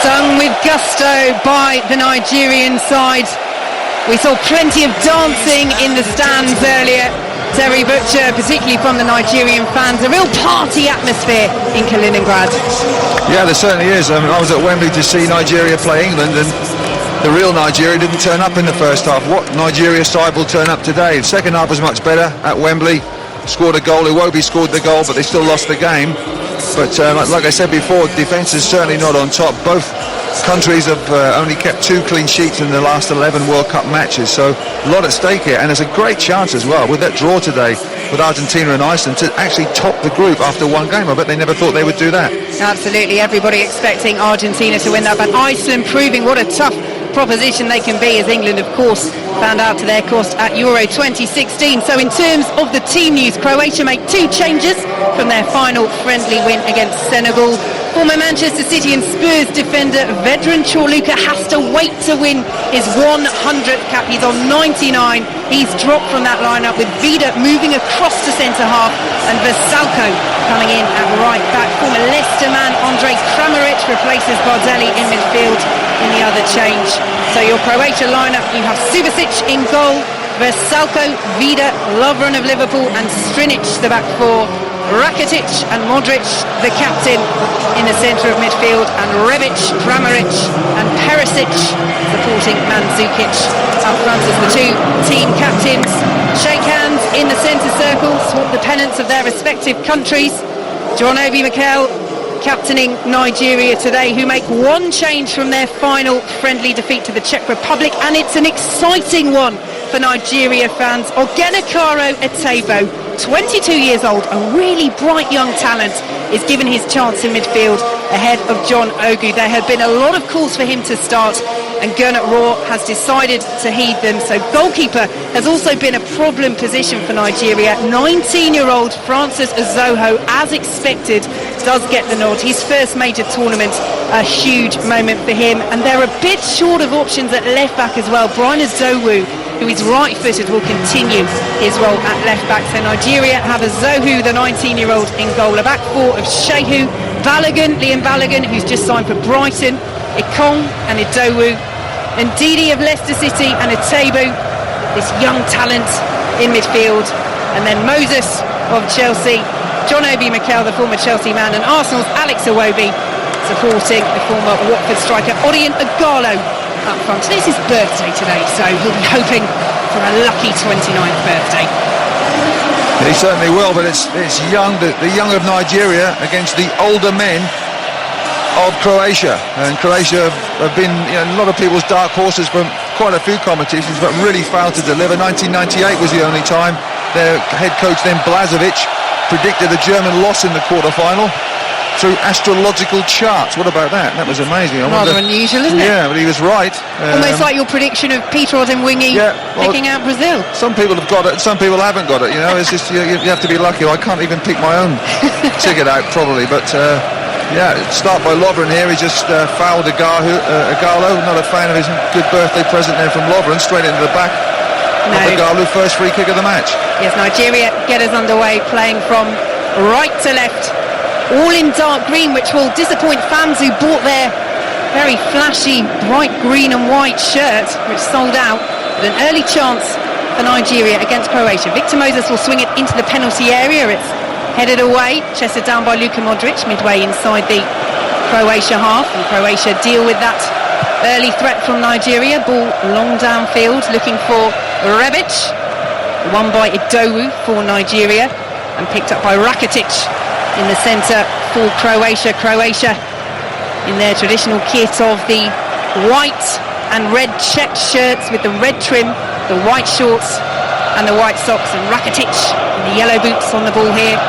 Sung with gusto by the Nigerian side. We saw plenty of dancing in the stands earlier, Terry Butcher, particularly from the Nigerian fans. A real party atmosphere in Kaliningrad. Yeah, there certainly is. I mean, I was at Wembley to see Nigeria play England, and the real Nigeria didn't turn up in the first half. What Nigeria side will turn up today? The second half was much better at Wembley. Scored a goal. Iwobi scored the goal, but they still lost the game. But like I said before, defence is certainly not on top. Both countries have only kept 2 clean sheets in the last 11 World Cup matches, so a lot at stake here, and there's a great chance as well with that draw today with Argentina and Iceland to actually top the group after one game. I bet they never thought they would do that. Absolutely, everybody expecting Argentina to win that, but Iceland proving what a tough proposition they can be, as England of course found out to their cost at Euro 2016. So in terms of the team news, Croatia make 2 changes from their final friendly win against Senegal. Former Manchester City and Spurs defender Vedran Čorluka has to wait to win his 100th cap. He's on 99. He's dropped from that lineup, with Vida moving across to centre-half and Vesalko coming in at right back. Former Leicester man Andrej Kramaric replaces Bardelli in midfield in the other change. So your Croatia lineup, you have Subasic in goal, Vesalko, Vida, Lovren of Liverpool and Strinic the back 4. Rakitic and Modric, the captain, in the centre of midfield, and Rebic, Kramaric and Perisic supporting Mandzukic. Up front as the 2 team captains shake hands in the centre circle, swap the pennants of their respective countries. John Obi Mikel captaining Nigeria today, who make 1 change from their final friendly defeat to the Czech Republic, and it's an exciting one for Nigeria fans. Ogenekaro Etebo, 22 years old, a really bright young talent, is given his chance in midfield ahead of John Ogu. There had been a lot of calls for him to start, and Gernot Rohr has decided to heed them. So goalkeeper has also been a problem position for Nigeria. 19-year-old Francis Uzoho, as expected, does get the nod. His first major tournament, a huge moment for him. And they're a bit short of options at left back as well. Brian Azowu, who is right-footed, will continue his role at left-back. So Nigeria have Azowu, the 19-year-old, in goal. A back 4 of Shehu, Liam Balogun, who's just signed for Brighton, Ikong and Idowu, and Didi of Leicester City and Etebo, this young talent in midfield. And then Moses of Chelsea, John Obi Mikel, the former Chelsea man, and Arsenal's Alex Iwobi supporting the former Watford striker Odion Ighalo up front. It's his birthday today, so he'll be hoping for a lucky 29th birthday. He certainly will, but it's young, the young of Nigeria against the older men of Croatia. And Croatia have been, a lot of people's dark horses from quite a few competitions, but really failed to deliver. 1998 was the only time. Their head coach then, Blažević, predicted a German loss in the quarter-final through astrological charts. What about that? That was amazing. Rather unusual, isn't it? Yeah, but he was right. Almost like your prediction of Peter Odemwingie picking out Brazil. Some people have got it, some people haven't got it. It's just you have to be lucky. I can't even pick my own ticket out, probably. But start by Lovren here. He just fouled Ighalo. Not a fan of his good birthday present there from Lovren. Straight into the back of Ighalo. First free kick of the match. Yes, Nigeria get us underway, playing from right to left, all in dark green, which will disappoint fans who bought their very flashy bright green and white shirt, which sold out. But an early chance for Nigeria against Croatia. Victor Moses will swing it into the penalty area. It's headed away, chested down by Luka Modric, midway inside the Croatia half, and Croatia deal with that early threat from Nigeria. Ball long downfield, looking for Rebic, won by Idowu for Nigeria, and picked up by Rakitic in the centre for Croatia. Croatia in their traditional kit of the white and red checked shirts with the red trim, the white shorts and the white socks, and Rakitic in the yellow boots on the ball here,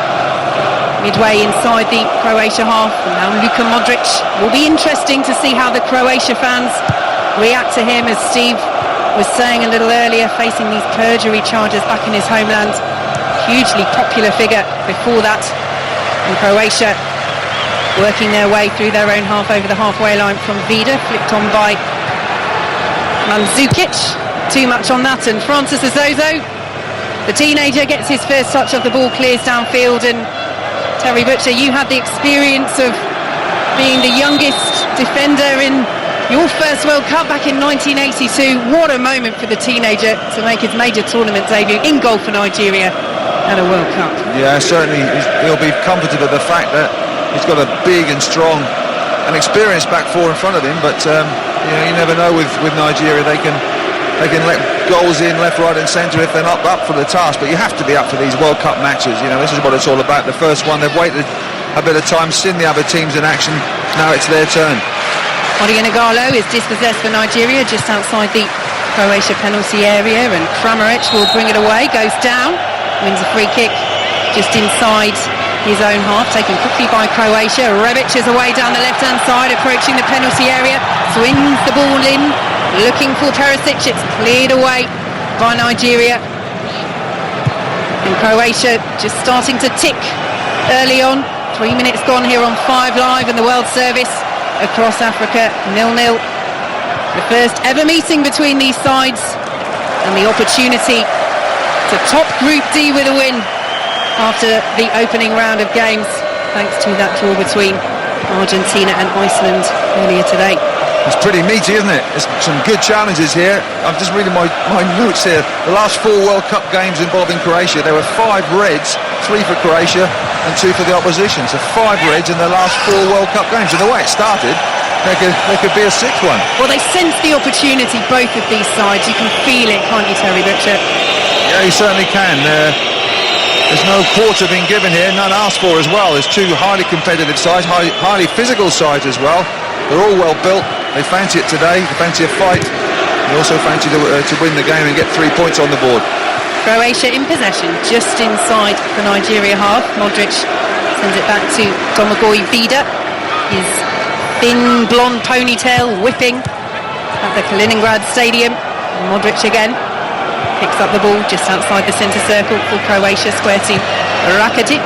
midway inside the Croatia half. And now Luka Modric. Will be interesting to see how the Croatia fans react to him, as Steve was saying a little earlier, facing these perjury charges back in his homeland. Hugely popular figure before that. And Croatia working their way through their own half over the halfway line from Vida, flicked on by Mandzukic. Too much on that, and Francis Uzoho, the teenager, gets his first touch of the ball, clears downfield. And Terry Butcher, you had the experience of being the youngest defender in your first World Cup back in 1982. What a moment for the teenager to make his major tournament debut in goal for Nigeria at a World Cup. Yeah, certainly he'll be comforted at the fact that he's got a big and strong and experienced back four in front of him, but you never know with Nigeria. They can let goals in left, right and centre if they're not up for the task, but you have to be up for these World Cup matches. This is what it's all about. The first one, they've waited a bit of time, seen the other teams in action, now it's their turn. Igalo is dispossessed for Nigeria just outside the Croatia penalty area, and Kramaric will bring it away, goes down, wins a free kick just inside his own half, taken quickly by Croatia. Rebic is away down the left-hand side, approaching the penalty area, swings the ball in, looking for Perisic. It's cleared away by Nigeria. And Croatia just starting to tick early on. 3 minutes gone here on 5 Live and the World Service across Africa, 0-0. The first ever meeting between these sides, and the opportunity to top Group D with a win after the opening round of games, thanks to that draw between Argentina and Iceland earlier today. It's pretty meaty, isn't it? There's some good challenges here. I'm just reading my notes here. The last 4 World Cup games involving Croatia, there were 5 reds, 3 for Croatia and 2 for the opposition. So 5 reds in the last 4 World Cup games. And the way it started, there could be a 6th one. Well, they sense the opportunity, both of these sides. You can feel it, can't you, Terry Butcher? Yeah, you certainly can. There's no quarter being given here, none asked for as well. There's 2 highly competitive sides, highly physical sides as well. They're all well built. They fancy it today. They fancy a fight. They also fancy to win the game and get 3 points on the board. Croatia in possession, just inside the Nigeria half. Modric sends it back to Domagoj Vida. His thin blonde ponytail whipping at the Kaliningrad Stadium. Modric again picks up the ball just outside the centre circle for Croatia, square to Rakitic.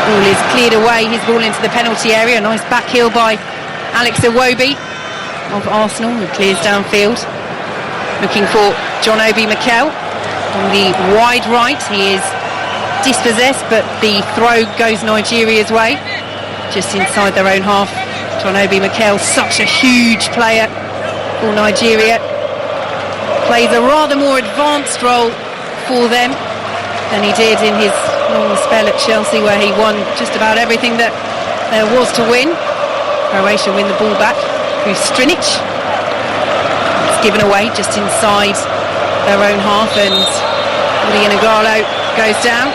Ball is cleared away, his ball into the penalty area. Nice back heel by Alex Iwobi of Arsenal, who clears downfield. Looking for John Obi Mikel on the wide right. He is dispossessed, but the throw goes Nigeria's way, just inside their own half. John Obi Mikel, such a huge player for Nigeria. Plays a rather more advanced role for them than he did in his long spell at Chelsea, where he won just about everything that there was to win. Croatia win the ball back through Strinic. It's given away just inside their own half, and Igalo goes down,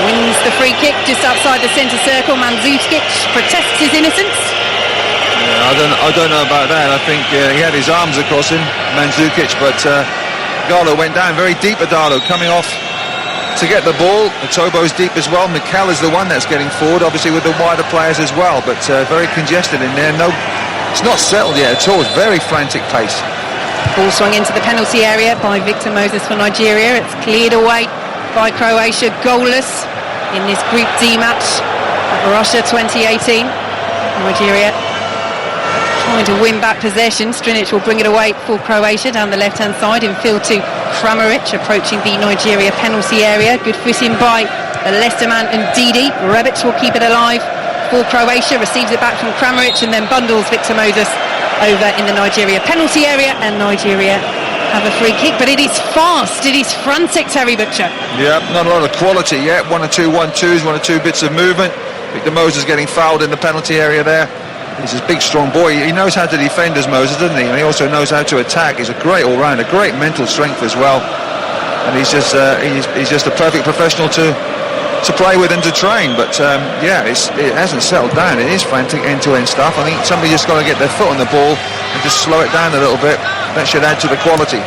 wins the free kick just outside the centre circle. Mandzukic protests his innocence. I don't know about that. I think he had his arms across him, Mandzukic, but Igalo went down very deep. Igalo coming off to get the ball. Otobo's deep as well. Mikel is the one that's getting forward, obviously with the wider players as well, but very congested in there. No, it's not settled yet at all. It's very frantic pace. Ball swung into the penalty area by Victor Moses for Nigeria. It's cleared away by Croatia, goalless in this Group D match at Russia 2018. Nigeria trying to win back possession. Strinic will bring it away for Croatia down the left-hand side, in field to Kramaric, approaching the Nigeria penalty area. Good fitting by Leicester man and Didi. Rebic will keep it alive for Croatia, receives it back from Kramaric and then bundles Victor Moses over in the Nigeria penalty area, and Nigeria have a free kick, but it is fast, it is frantic, Terry Butcher. Yeah, not a lot of quality yet. 1 or 2 1-2s, 1 or 2 bits of movement. Victor Moses getting fouled in the penalty area there. He's a big, strong boy. He knows how to defend as Moses, doesn't he? And he also knows how to attack. He's a great all-rounder, great mental strength as well. And he's just a perfect professional to play with and to train. But yeah, it hasn't settled down. It is frantic end-to-end stuff. I think somebody just got to get their foot on the ball and just slow it down a little bit. That should add to the quality.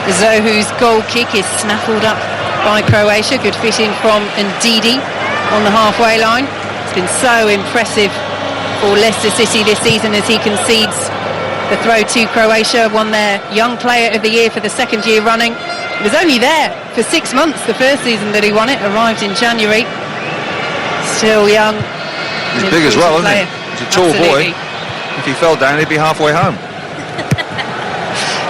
Zohu's goal kick is snaffled up by Croatia. Good fitting from Ndidi on the halfway line. It's been so impressive for Leicester City this season as he concedes the throw to Croatia. Won their Young Player of the Year for the 2nd year running. He was only there for 6 months the first season that he won it. Arrived in January. Still young. He's big as well, isn't he? He's a tall boy. If he fell down, he'd be halfway home.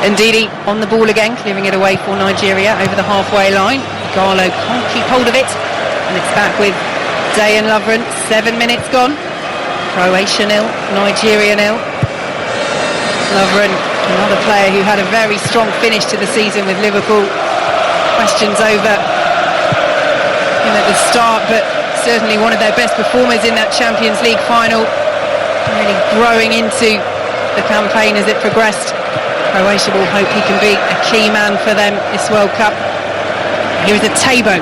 Ndidi on the ball again, clearing it away for Nigeria over the halfway line. Igalo can't keep hold of it, and it's back with Dayan Lovren. 7 minutes gone. Croatia 0, Nigeria 0. Lovren, another player who had a very strong finish to the season with Liverpool. Questions over him at the start, but certainly one of their best performers in that Champions League final. Really growing into the campaign as it progressed. Croatia will hope he can be a key man for them this World Cup. Here is a Tabo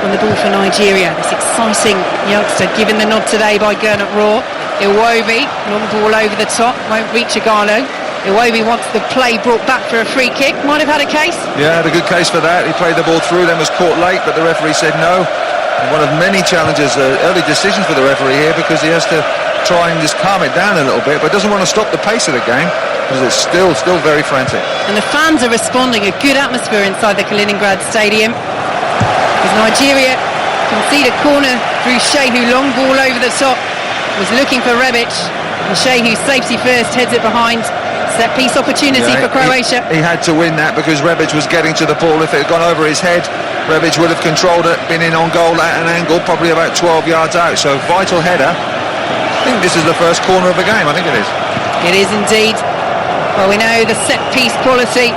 on the ball for Nigeria. This exciting youngster given the nod today by Gernot Rohr. Iwobi, long ball over the top, won't reach Igalo. Iwobi wants the play brought back for a free kick. Might have had a case. Yeah, had a good case for that. He played the ball through, then was caught late, but the referee said no. And one of many challenges, early decision for the referee here, because he has to try and just calm it down a little bit, but doesn't want to stop the pace of the game, because it's still very frantic. And the fans are responding. A good atmosphere inside the Kaliningrad Stadium. As Nigeria concede a corner through Shehu, long ball over the top, was looking for Rebic, and Shehu, safety first, heads it behind. Set piece opportunity for Croatia. He had to win that because Rebic was getting to the ball. If it had gone over his head, Rebic would have controlled it, been in on goal at an angle, probably about 12 yards out. So vital header. I think this is the first corner of the game. I think it is. It is indeed. Well, we know the set piece quality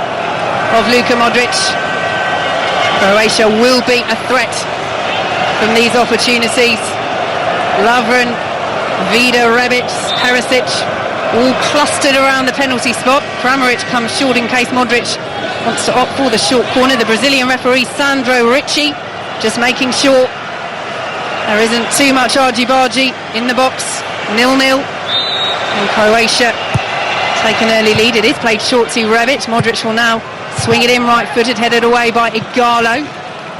of Luka Modric. Croatia will be a threat from these opportunities. Lovren, Vida, Rebic, Perisic, all clustered around the penalty spot. Kramaric comes short in case Modric wants to opt for the short corner. The Brazilian referee Sandro Ricci just making sure there isn't too much argy-bargy in the box. 0-0, and Croatia take an early lead. It is played short to Rebic. Modric will now swing it in right-footed, headed away by Igalo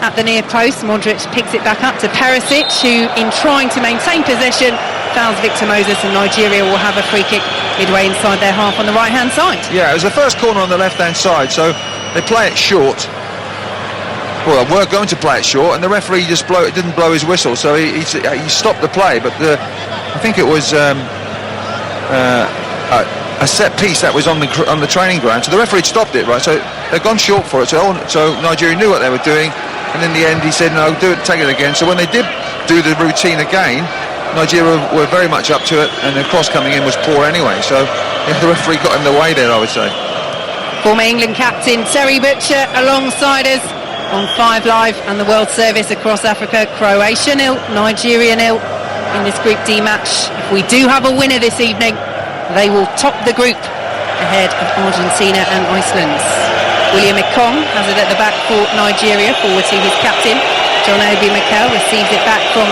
at the near post. Modric picks it back up to Perisic, who, in trying to maintain possession, fouls Victor Moses, and Nigeria will have a free kick midway inside their half on the right-hand side. Yeah, it was the first corner on the left-hand side, so they play it short. Well, we're going to play it short, and the referee just didn't blow his whistle, so he stopped the play. But I think it was a set piece that was on the training ground, so the referee stopped it, right? So they'd gone short for it, so Nigeria knew what they were doing, and in the end he said no, take it again. So when they did do the routine again, Nigeria were very much up to it, and the cross coming in was poor anyway, so yeah, the referee got in the way there, I would say. Former England captain Terry Butcher alongside us on 5 Live and the World Service across Africa. Croatia 0, Nigeria 0 in this Group D match. If we do have a winner this evening, they will top the group ahead of Argentina and Iceland. William Ekong has it at the back for Nigeria, forward to his captain. John Obi Mikel receives it back from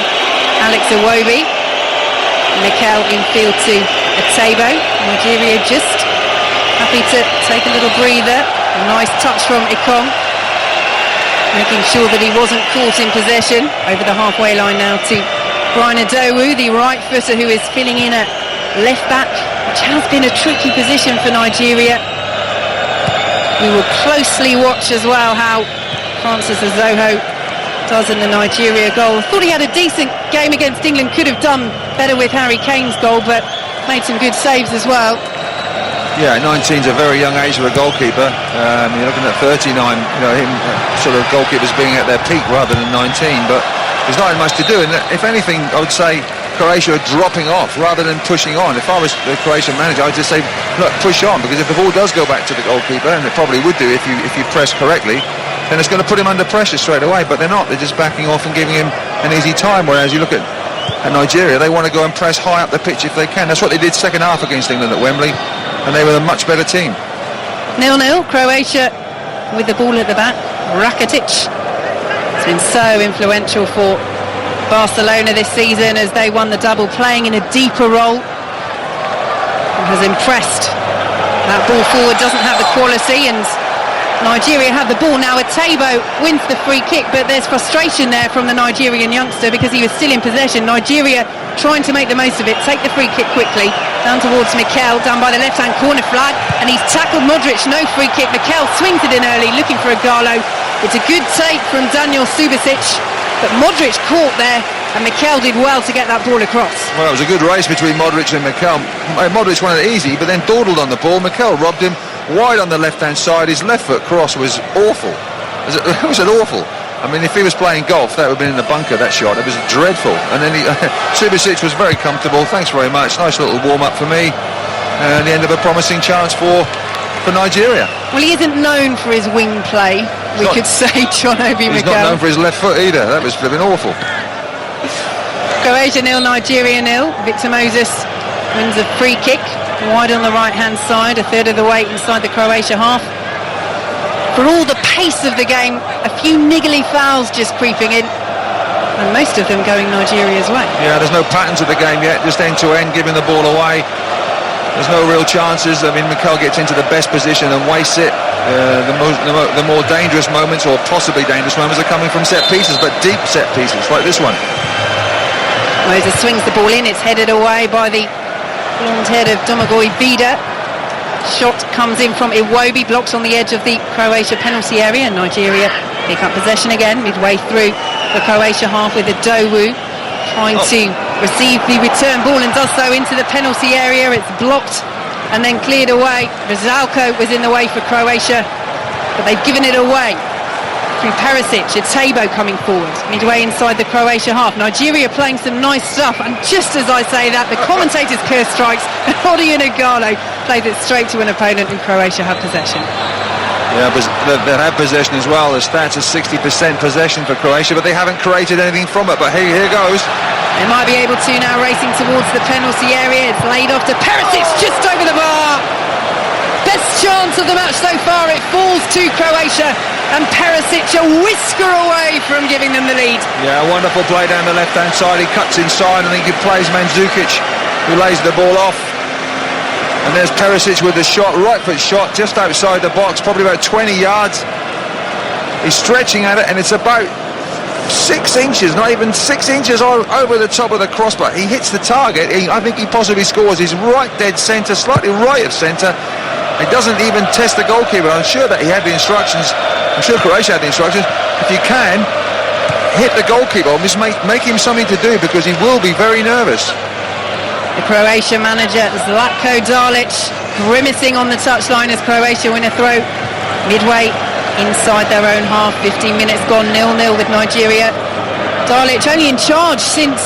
Alex Iwobi. Mikel infield to Atebo. Nigeria just happy to take a little breather. A nice touch from Ekong, making sure that he wasn't caught in possession. Over the halfway line now to Brian Adowu, the right footer, who is filling in at left back, which has been a tricky position for Nigeria. We will closely watch as well how Francis Azoho does in the Nigeria goal. Thought he had a decent game against England, could have done better with Harry Kane's goal, but made some good saves as well. Yeah, 19's a very young age for a goalkeeper. You're looking at 39, him sort of goalkeepers being at their peak rather than 19, but there's not much to do, and if anything, I would say Croatia are dropping off rather than pushing on. If I was the Croatian manager, I'd just say, look, push on, because if the ball does go back to the goalkeeper, and it probably would do if you press correctly, then it's going to put him under pressure straight away, but they're not. They're just backing off and giving him an easy time, whereas you look at Nigeria, they want to go and press high up the pitch if they can. That's what they did second half against England at Wembley, and they were a much better team. 0-0, Croatia with the ball at the back. Rakitic has been so influential for Barcelona this season as they won the double, playing in a deeper role, and has impressed. That ball forward doesn't have the quality, and Nigeria have the ball now. Atebo wins the free kick, but there's frustration there from the Nigerian youngster because he was still in possession. Nigeria trying to make the most of it, take the free kick quickly, down towards Mikel, down by the left-hand corner flag, and he's tackled Modric, no free kick. Mikel swings it in early, looking for Igalo. It's a good take from Daniel Subasic, but Modric caught there, and Mikel did well to get that ball across. Well, it was a good race between Modric and Mikel. Modric won it easy, but then dawdled on the ball. Mikel robbed him wide on the left-hand side. His left foot cross was awful. It was an awful. I mean, if he was playing golf, that would have been in the bunker, that shot. It was dreadful. And then Subasic was very comfortable. Thanks very much. Nice little warm-up for me. And the end of a promising chance for Nigeria. Well, he isn't known for his wing play, we could say, John Obi He's Mikel. not known for his left foot either. That was flipping awful. Croatia 0, Nigeria 0. Victor Moses wins a free kick, wide on the right-hand side, a third of the way inside the Croatia half. For all the pace of the game, a few niggly fouls just creeping in, and most of them going Nigeria's way. Yeah, there's no pattern to the game yet, just end-to-end, giving the ball away. There's no real chances. I mean, Mikel gets into the best position and wastes it. The more dangerous moments, or possibly dangerous moments, are coming from set pieces, but deep set pieces, like this one. Moses swings the ball in, it's headed away by the blonde head of Domagoj Vida. Shot comes in from Iwobi, blocked on the edge of the Croatia penalty area. Nigeria pick up possession again midway through the Croatia half with Adowu trying to receive the return ball and does so into the penalty area. It's blocked and then cleared away. Rizalko was in the way for Croatia, but they've given it away through Perisic. Etebo coming forward midway inside the Croatia half. Nigeria playing some nice stuff, and just as I say that, the commentators curse strikes and Odion Igalo played it straight to an opponent, and Croatia have possession. Yeah, but they have possession as well. The stats are 60% possession for Croatia, but they haven't created anything from it. But here goes. They might be able to now, racing towards the penalty area. It's laid off to Perisic, just over the bar. Best chance of the match so far. It falls to Croatia, and Perisic a whisker away from giving them the lead. Yeah, a wonderful play down the left-hand side. He cuts inside. I think he plays Mandzukic, who lays the ball off. And there's Perisic with the shot, right foot shot, just outside the box, probably about 20 yards. He's stretching at it, and it's about 6 inches, not even 6 inches over the top of the crossbar. He hits the target. I think he possibly scores. He's right dead centre, slightly right of centre. He doesn't even test the goalkeeper. I'm sure that he had the instructions. I'm sure Croatia had the instructions. If you can, hit the goalkeeper. Just make him something to do, because he will be very nervous. The Croatia manager, Zlatko Dalic, grimacing on the touchline as Croatia win a throw midway inside their own half. 15 minutes gone, 0-0 with Nigeria. Dalic only in charge since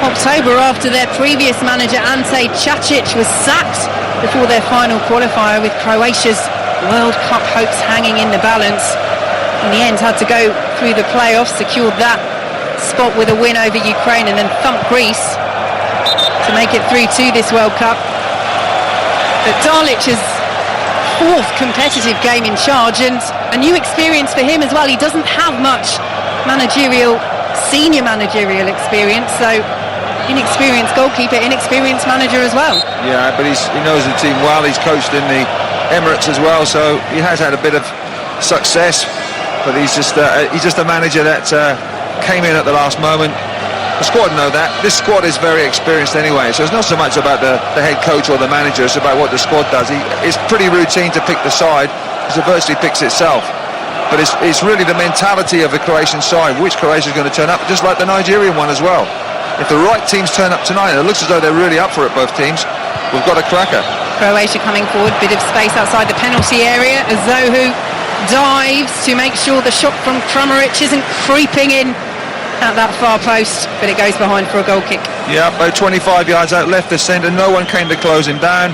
October, after their previous manager Ante Čačić was sacked before their final qualifier, with Croatia's World Cup hopes hanging in the balance. In the end, had to go through the playoffs, secured that spot with a win over Ukraine, and then thumped Greece to make it through to this World Cup. But Dalic's fourth competitive game in charge, and a new experience for him as well. He doesn't have much senior managerial experience, so inexperienced goalkeeper, inexperienced manager as well. Yeah, but he knows the team well. He's coached in the Emirates as well, so he has had a bit of success. But he's just a manager that came in at the last moment. The squad know that. This squad is very experienced anyway, so it's not so much about the head coach or the manager, it's about what the squad does. It's pretty routine to pick the side, because it virtually picks itself. But it's really the mentality of the Croatian side, which Croatia is going to turn up, just like the Nigerian one as well. If the right teams turn up tonight, and it looks as though they're really up for it, both teams, we've got a cracker. Croatia coming forward, bit of space outside the penalty area. Azohu dives to make sure the shot from Kramaric isn't creeping in at that far post, but it goes behind for a goal kick. Yeah, about 25 yards out left of centre. No one came to close him down.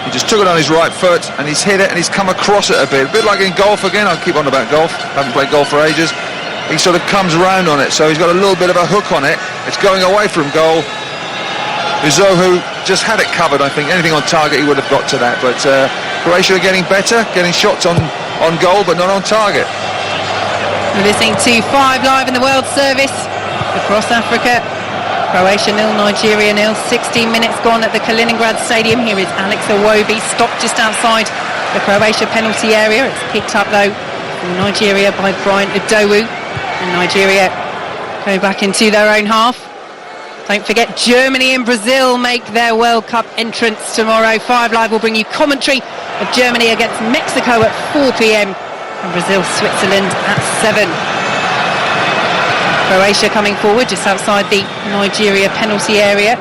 He just took it on his right foot, and he's hit it, and he's come across it a bit like in golf again. I'll keep on about golf. I haven't played golf for ages. He sort of comes round on it, so he's got a little bit of a hook on it. It's going away from goal. Azohu just had it covered. I think anything on target he would have got to that, but Croatia are getting better, getting shots on goal, but not on target. We're listening to 5 Live in the World Service across Africa. Croatia 0, Nigeria 0. 16 minutes gone at the Kaliningrad Stadium. Here is Alex Iwobi, stopped just outside the Croatia penalty area. It's picked up though from Nigeria by Brian Adowu, and Nigeria going back into their own half. Don't forget, Germany and Brazil make their World Cup entrance tomorrow. 5 Live will bring you commentary of Germany against Mexico at 4 p.m. and Brazil-Switzerland at 7. Croatia coming forward just outside the Nigeria penalty area.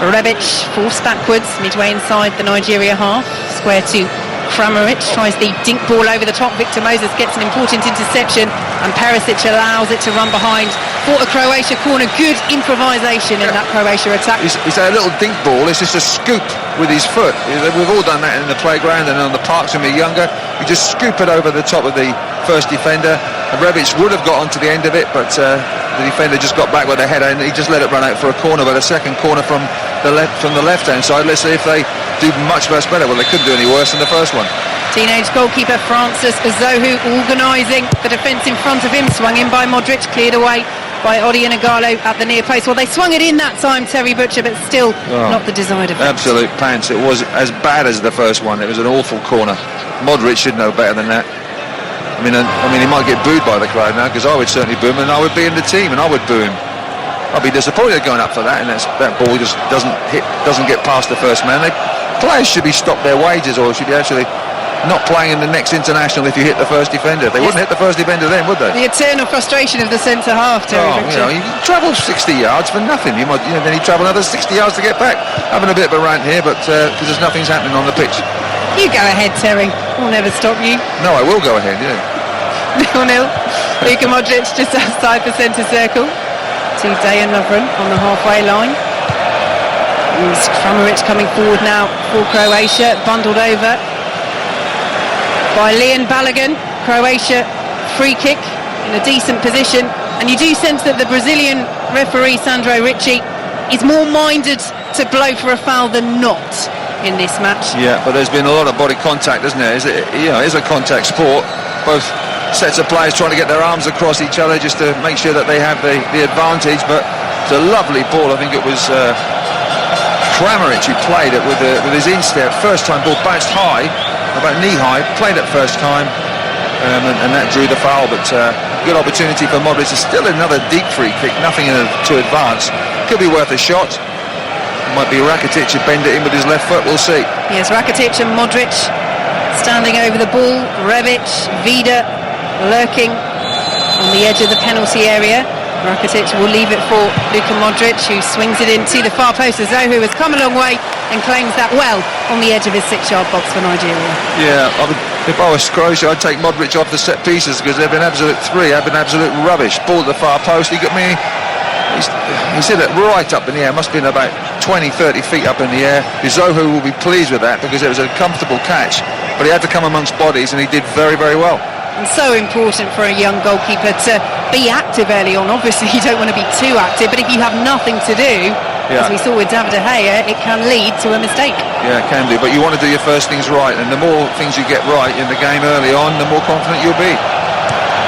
Rebic forced backwards midway inside the Nigeria half. Square to Kramaric tries the dink ball over the top. Victor Moses gets an important interception, and Perisic allows it to run behind for a Croatia corner. Good improvisation in that Croatia attack. He's a little dink ball. It's just a scoop with his foot. We've all done that in the playground and on the parks when we were younger. You just scoop it over the top of the first defender. And Rebic would have got onto the end of it, but the defender just got back with a header and he just let it run out for a corner. But a second corner from the left-hand side. Let's see if they do much better. Well, they couldn't do any worse than the first one. Teenage goalkeeper Francis Zohu organising the defence in front of him. Swung in by Modric, cleared away by Odion Ighalo at the near post. Well, they swung it in that time, Terry Butcher, but still not the desired effect. Absolute pants. It was as bad as the first one. It was an awful corner. Modric should know better than that. I mean, he might get booed by the crowd now, because I would certainly boo him, and I would be in the team, and I would boo him. I'd be disappointed going up for that, and that ball just doesn't get past the first man. Players should be stopped their wages, or should be actually not playing in the next international if you hit the first defender. They wouldn't hit the first defender then, would they? The eternal frustration of the centre half, Terry Butcher. You travel 60 yards for nothing. Then you travel another 60 yards to get back. Having a bit of a rant here, but because nothing's happening on the pitch. You go ahead, Terry. We'll never stop you. No, I will go ahead, yeah. 0-0. Luka Modric just outside the centre circle to Dejan Lovren on the halfway line. Kramaric coming forward now for Croatia, bundled over by Leon Balogun. Croatia free kick in a decent position, and you do sense that the Brazilian referee Sandro Ricci is more minded to blow for a foul than not in this match. Yeah, but there's been a lot of body contact, isn't there? It's a contact sport. Both sets of players trying to get their arms across each other just to make sure that they have the advantage. But it's a lovely ball. I think it was Kramaric who played it with his instep. First time ball bounced high, about knee high, played it first time, and that drew the foul. But good opportunity for Modric. It's still another deep free kick, nothing to advance. Could be worth a shot. Might be Rakitic who bend it in with his left foot, we'll see. Yes, Rakitic and Modric standing over the ball. Rebic, Vida lurking on the edge of the penalty area. Rakitic will leave it for Luka Modric, who swings it into the far post. Zohu has come a long way and claims that well on the edge of his 6-yard box for Nigeria. Yeah, if I was Croatia, I'd take Modric off the set pieces, because they've been absolute rubbish. Ball at the far post. He said it right up in the air. Must have been about 20-30 feet up in the air. Zohu will be pleased with that, because it was a comfortable catch, but he had to come amongst bodies, and he did very, very well. And so important for a young goalkeeper to be active early on. Obviously you don't want to be too active, but if you have nothing to do, as we saw with David De Gea, it can lead to a mistake. Yeah, it can do, but you want to do your first things right, and the more things you get right in the game early on, the more confident you'll be.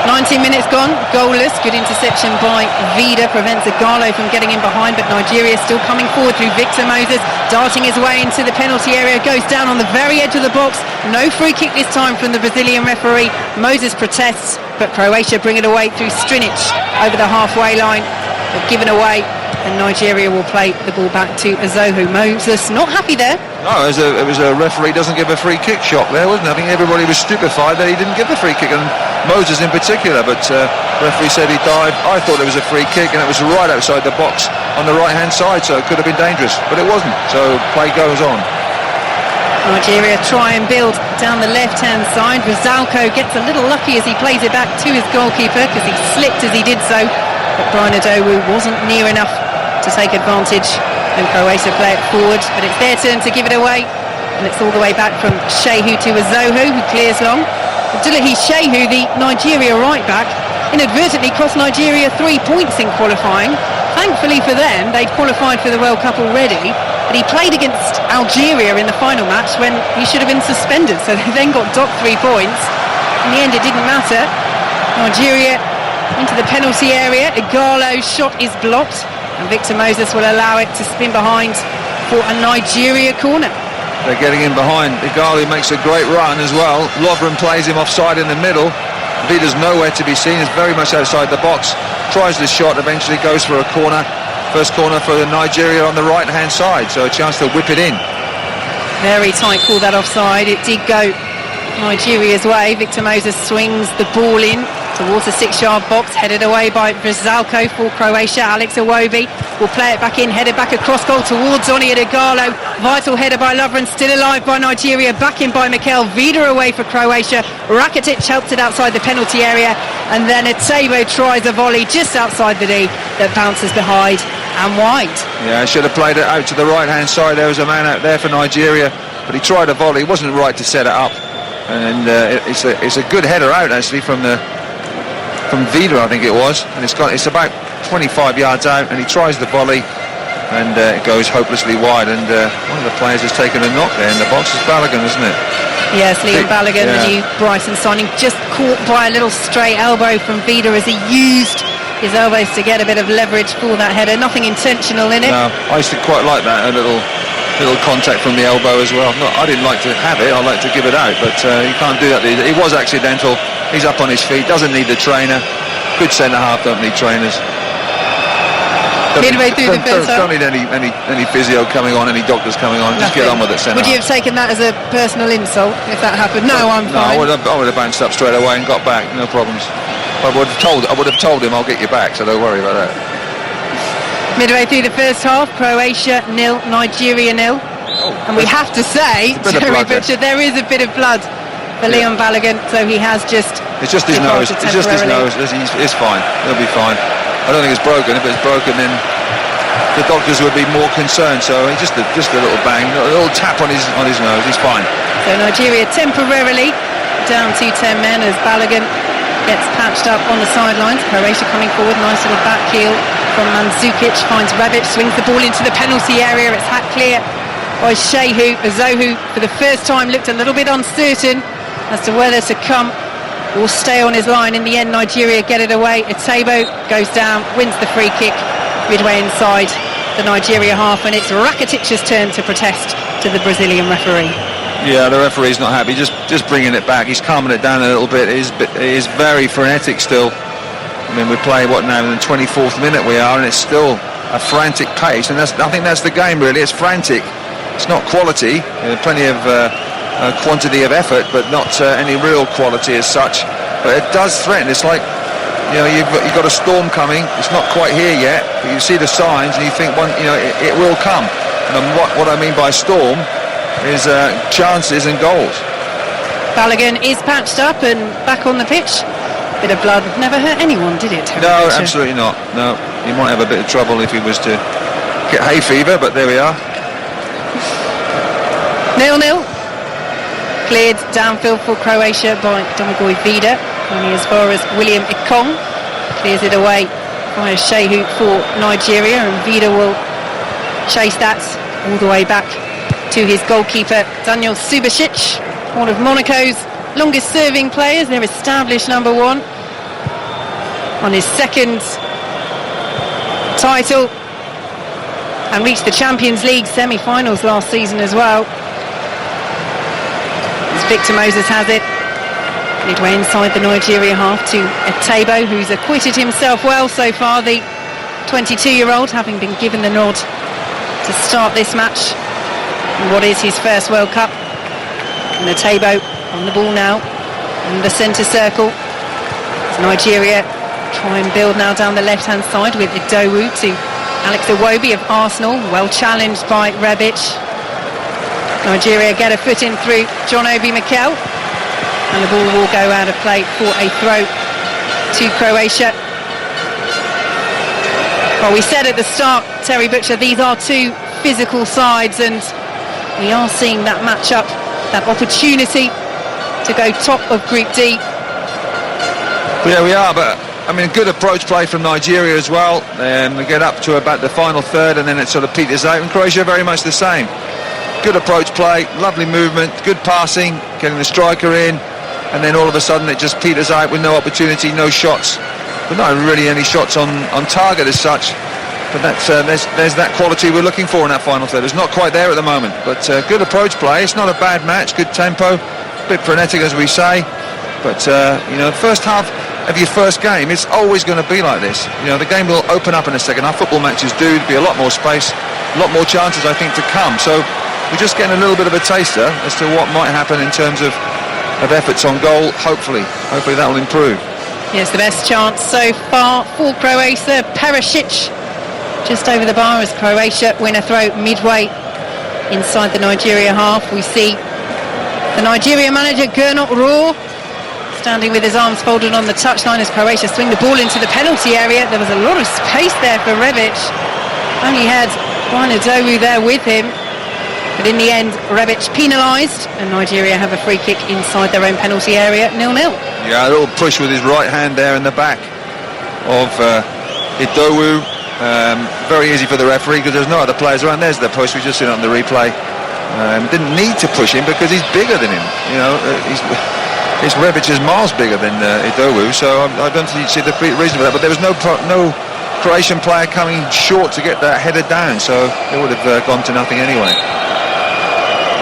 19 minutes gone, goalless. Good interception by Vida prevents Ighalo from getting in behind, but Nigeria still coming forward through Victor Moses, darting his way into the penalty area, goes down on the very edge of the box. No free kick this time from the Brazilian referee. Moses protests, but Croatia bring it away through Strinic over the halfway line. They've given away, and Nigeria will play the ball back to Zohu. Moses not happy there. No, it was a referee doesn't give a free kick shot there, wasn't it? I think everybody was stupefied that he didn't give the free kick, and Moses in particular, but referee said he dived. I thought it was a free kick, and it was right outside the box on the right-hand side, so it could have been dangerous, but it wasn't, so play goes on. Nigeria try and build down the left-hand side. Rizalco gets a little lucky as he plays it back to his goalkeeper, because he slipped as he did so, but Brian Adowu wasn't near enough to take advantage, and Croatia play it forward, but it's their turn to give it away, and it's all the way back from Shehu to Zohu, who clears long. Abdullahi Shehu, the Nigeria right-back, inadvertently cost Nigeria 3 points in qualifying. Thankfully for them, they'd qualified for the World Cup already, but he played against Algeria in the final match when he should have been suspended, so they then got docked 3 points. In the end, it didn't matter. Nigeria into the penalty area. Ighalo's shot is blocked, and Victor Moses will allow it to spin behind for a Nigeria corner. They're getting in behind. Ighalo makes a great run as well. Lovren plays him offside in the middle. Vida's nowhere to be seen. He's very much outside the box. Tries the shot, eventually goes for a corner. First corner for Nigeria on the right-hand side, so a chance to whip it in. Very tight call, that offside. It did go Nigeria's way. Victor Moses swings the ball in towards the 6-yard box, headed away by Brzalko for Croatia. Alex Iwobi will play it back in, headed back across goal towards Oni Igalo. Vital header by Lovren, still alive by Nigeria, back in by Mikel. Vida away for Croatia. Rakitic helped it outside the penalty area, and then Etebo tries a volley just outside the D that bounces behind and wide. Yeah, should have played it out to the right-hand side. There was a man out there for Nigeria, but he tried a volley. It wasn't right to set it up, and it's a good header out actually from Vida, I think it was, and it's about 25 yards out, and he tries the volley, and it goes hopelessly wide, and one of the players has taken a knock there in the box. It's Balogun, isn't it? Yes, Liam Balogun, the new Brighton signing, just caught by a little stray elbow from Vida as he used his elbows to get a bit of leverage for that header. Nothing intentional in it. No, I used to quite like that, a little contact from the elbow as well. No, I didn't like to have it, I like to give it out, but you can't do that. It was accidental. He's up on his feet, doesn't need the trainer. Good centre-half, don't need trainers. Midway through the first half. Don't need any physio coming on, any doctors coming on. Just get on with it, centre-half. Would you have taken that as a personal insult if that happened? No, I'm fine. I would have bounced up straight away and got back, no problems. I would have told him I'll get you back, so don't worry about that. Midway through the first half, Croatia 0, Nigeria 0. And we have to say, Terry Butcher, there is a bit of blood for Leon Balogun, so he has just... It's just his nose. It's just his nose. It's fine. He'll be fine. I don't think it's broken. If it's broken, then the doctors would be more concerned. So just a little bang, a little tap on his nose. He's fine. So Nigeria temporarily down to 10 men as Balogun gets patched up on the sidelines. Croatia coming forward, nice little back heel from Mandzukic, finds Rebic, swings the ball into the penalty area. It's hacked clear by Shehu. Zohu for the first time looked a little bit uncertain as to whether to come or stay on his line. In the end, Nigeria get it away. Etebo goes down, wins the free kick midway inside the Nigeria half, and it's Rakitic's turn to protest to the Brazilian referee. Yeah, the referee's not happy, just bringing it back. He's calming it down a little bit. It is very frenetic still. I mean, we play, what now, in the 24th minute we are, and it's still a frantic pace, and I think that's the game really. It's frantic. It's not quality. Plenty of quantity of effort, but not any real quality as such. But it does threaten. It's like, you've got a storm coming. It's not quite here yet, but you see the signs, and you think, it will come. And what I mean by storm is chances and goals. Balogun is patched up and back on the pitch. Bit of blood never hurt anyone, did it? No, absolutely not. No, he might have a bit of trouble if he was to get hay fever, but there we are. 0-0. Cleared downfield for Croatia by Domagoj Vida, only as far as William Ikong. Clears it away by Shehu for Nigeria, and Vida will chase that all the way back to his goalkeeper Daniel Subasic, one of Monaco's longest serving players, their established number one, on his second title, and reached the Champions League semi-finals last season as well. As Victor Moses has it, midway inside the Nigeria half to Etebo, who's acquitted himself well so far, the 22-year-old, having been given the nod to start this match in what is his first World Cup. And Etebo on the ball now in the centre circle. As Nigeria try and build now down the left-hand side with Idowu to Alex Iwobi of Arsenal, well challenged by Rebic. Nigeria get a foot in through John Obi Mikel, and the ball will go out of play for a throw to Croatia. Well, we said at the start, Terry Butcher, these are two physical sides, and we are seeing that match-up, that opportunity to go top of Group D. Yeah, we are, but I mean, good approach play from Nigeria as well. We get up to about the final third, and then it sort of peters out, and Croatia very much the same. Good approach play, lovely movement, good passing, getting the striker in, and then all of a sudden it just peters out with no opportunity, no shots, but not really any shots on target as such. But that's there's that quality we're looking for in that final third. It's not quite there at the moment, but good approach play. It's not a bad match, good tempo, a bit frenetic as we say, but the first half of your first game, it's always going to be like this. The game will open up in the second half. Football matches do, there'll be a lot more space, a lot more chances I think to come. So we're just getting a little bit of a taster as to what might happen in terms of efforts on goal. Hopefully that will improve. Here's the best chance so far for Croatia. Perisic just over the bar as Croatia win a throw midway inside the Nigeria half. We see the Nigeria manager Gernot Rohr standing with his arms folded on the touchline as Croatia swing the ball into the penalty area. There was a lot of space there for Rebic. Only had Wijnaldum there with him. But in the end, Rebic penalised, and Nigeria have a free kick inside their own penalty area, 0-0. Yeah, a little push with his right hand there in the back of Idowu. Very easy for the referee because there's no other players around. There's the push. We just seen it on the replay. Didn't need to push him because he's bigger than him. You know, Rebic is miles bigger than Idowu, so I don't see the reason for that. But there was no Croatian player coming short to get that header down, so it would have gone to nothing anyway.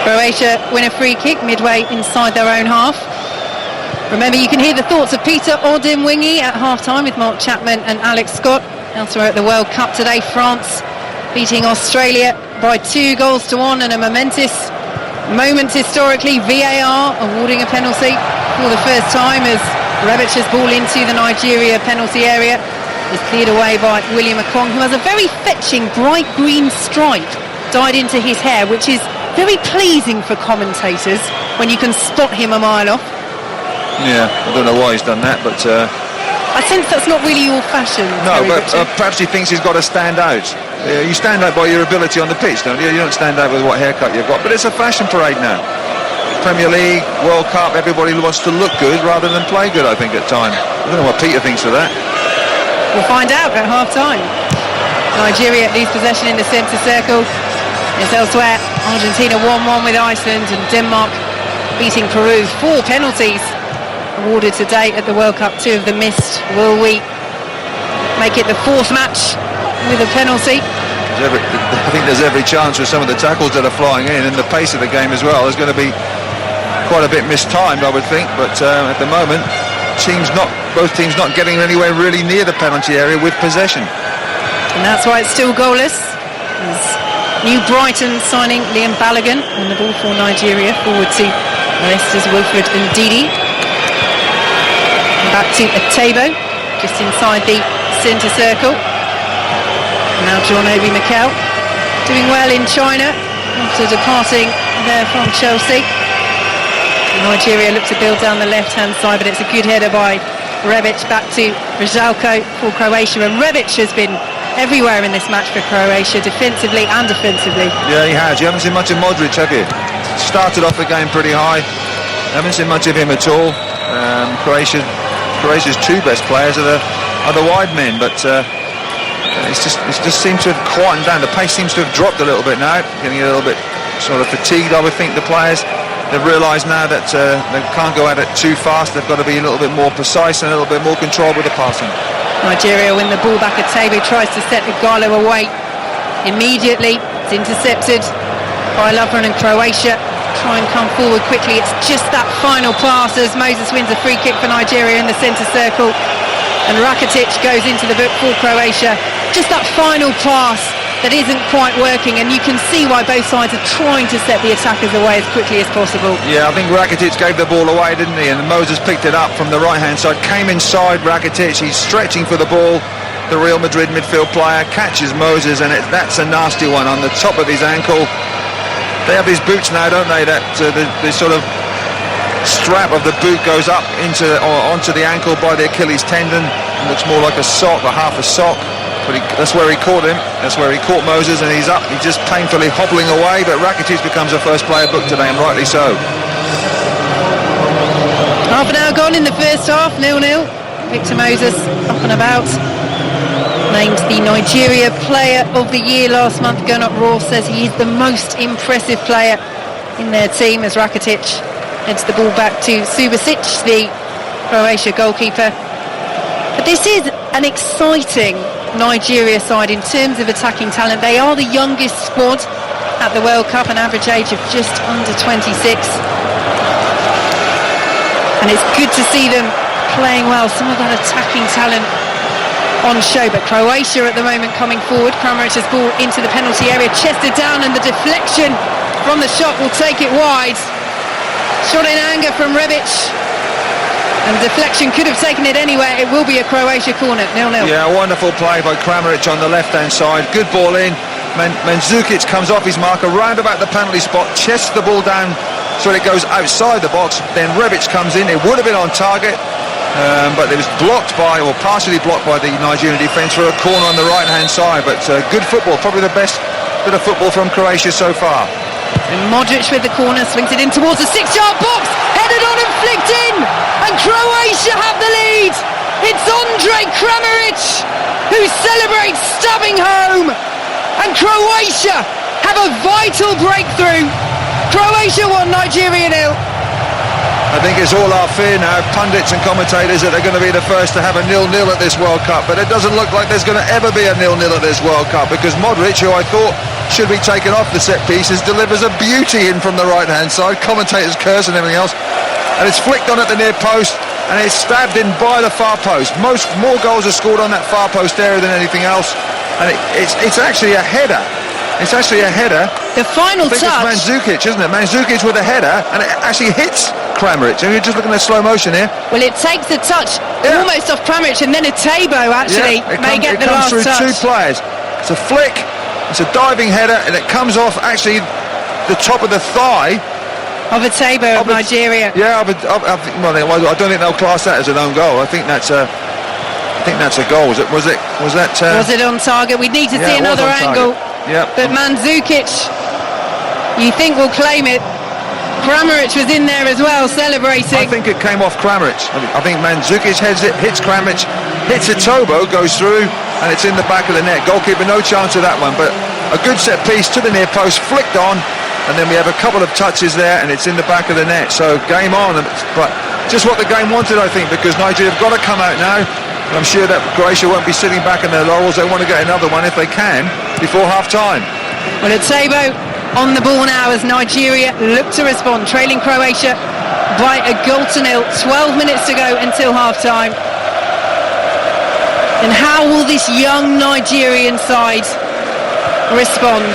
Croatia win a free kick midway inside their own half. Remember, you can hear the thoughts of Peter Odemwingie at half-time with Mark Chapman and Alex Scott. Elsewhere at the World Cup today, France beating Australia by 2-1 and a momentous moment historically. VAR awarding a penalty for the first time as Rebic's ball into the Nigeria penalty area is cleared away by William Akong, who has a very fetching bright green stripe dyed into his hair, which is very pleasing for commentators when you can spot him a mile off. Yeah, I don't know why he's done that, but I sense that's not really your fashion. No, but perhaps he thinks he's got to stand out. You stand out by your ability on the pitch, don't you? You don't stand out with what haircut you've got. But it's a fashion parade now. Premier League, World Cup, everybody wants to look good rather than play good, I think, at times. I don't know what Peter thinks of that. We'll find out at half-time. Nigeria lose possession in the centre circle. As elsewhere, Argentina 1-1 with Iceland, and Denmark beating Peru. 4 penalties awarded today at the World Cup, 2 of them missed. Will we make it the 4th match with a penalty? I think there's every chance with some of the tackles that are flying in and the pace of the game as well. There's going to be quite a bit mistimed, I would think, but at the moment, both teams not getting anywhere really near the penalty area with possession. And that's why it's still goalless. New Brighton signing Liam Balogun on the ball for Nigeria, forward to Leicester's Wilfred Ndidi. Back to Atebo, just inside the centre circle. Now John Obi Mikel doing well in China after departing there from Chelsea. Nigeria look to build down the left-hand side, but it's a good header by Rebic back to Rizalko for Croatia, and Rebic has been everywhere in this match for Croatia, defensively and offensively. Yeah, he has. You haven't seen much of Modric, have you? Started off the game pretty high. Haven't seen much of him at all. Croatia's 2 best players are the wide men, but it just seems to have quietened down. The pace seems to have dropped a little bit now, getting a little bit sort of fatigued, I would think, the players. They've realised now that they can't go at it too fast. They've got to be a little bit more precise and a little bit more control with the passing. Nigeria win the ball back. Atebo tries to set Igalo away immediately. It's intercepted by Lovren, and Croatia try and come forward quickly. It's just that final pass as Moses wins a free kick for Nigeria in the centre circle, and Rakitic goes into the book for Croatia. Just that final pass that isn't quite working, and you can see why both sides are trying to set the attackers away as quickly as possible. Yeah, I think Rakitic gave the ball away, didn't he? And Moses picked it up from the right-hand side, came inside Rakitic, he's stretching for the ball. The Real Madrid midfield player catches Moses, and that's a nasty one on the top of his ankle. They have these boots now, don't they, that the sort of strap of the boot goes up onto the ankle by the Achilles tendon. It looks more like a sock, or half a sock. But that's where he caught him. That's where he caught Moses, and he's up. He's just painfully hobbling away. But Rakitic becomes the first player booked today, and rightly so. Half an hour gone in the first half, 0-0. Victor Moses up and about. Named the Nigeria Player of the Year last month. Gernot Rohr says he is the most impressive player in their team as Rakitic heads the ball back to Subasic, the Croatia goalkeeper. But this is an exciting Nigeria side in terms of attacking talent. They are the youngest squad at the World Cup, an average age of just under 26, and it's good to see them playing well. Some of that attacking talent on show, but Croatia at the moment coming forward. Kramaric's ball into the penalty area, chested down, and the deflection from the shot will take it wide. Shot in anger from Rebic, And deflection could have taken it anywhere. It will be a Croatia corner, 0-0. Yeah, wonderful play by Kramaric on the left-hand side. Good ball in. Mandzukic comes off his marker, round about the penalty spot, chests the ball down so it goes outside the box. Then Rebic comes in. It would have been on target, but it was blocked by, or partially blocked by the Nigerian defence for a corner on the right-hand side. But good football, probably the best bit of football from Croatia so far. And Modric with the corner, swings it in towards the 6-yard box, headed on and flicked in, and Croatia have the lead. It's Andre Kramaric who celebrates stubbing home, and Croatia have a vital breakthrough. Croatia 1, Nigeria 0. I think it's all our fear now, pundits and commentators, that they're going to be the first to have a 0-0 at this World Cup, but it doesn't look like there's going to ever be a 0-0 at this World Cup, because Modric, who I thought should be taken off the set pieces, delivers a beauty in from the right-hand side. Commentators curse and everything else, and it's flicked on at the near post, and it's stabbed in by the far post. More goals are scored on that far post area than anything else, and it's actually a header. It's actually a header. The final touch. It's Mandzukic, isn't it? Mandzukic with a header, and it actually hits Kramaric. And you're just looking at slow motion here. Well, it takes the touch almost off Kramaric, and then Tebo actually may get the last touch. It comes through two players. It's a flick, it's a diving header, and it comes off actually the top of the thigh of Tebo of Nigeria. Yeah, well, I don't think they'll class that as an own goal. I think that's a goal. Was it on target? We need to see another angle. Yeah. But Mandzukic, you think, will claim it. Kramaric was in there as well, celebrating. I think it came off Kramaric. I think Mandzukic heads it, hits Kramaric, hits a Tobo, goes through, and it's in the back of the net. Goalkeeper, no chance of that one, but a good set piece to the near post, flicked on, and then we have a couple of touches there, and it's in the back of the net. So game on, but just what the game wanted, I think, because Nigeria have got to come out now. And I'm sure that Croatia won't be sitting back in their laurels. They want to get another one if they can before half-time. Well, it's Tebo on the ball now as Nigeria look to respond, trailing Croatia by a 0-0. 12 minutes to go until half-time. And how will this young Nigerian side respond?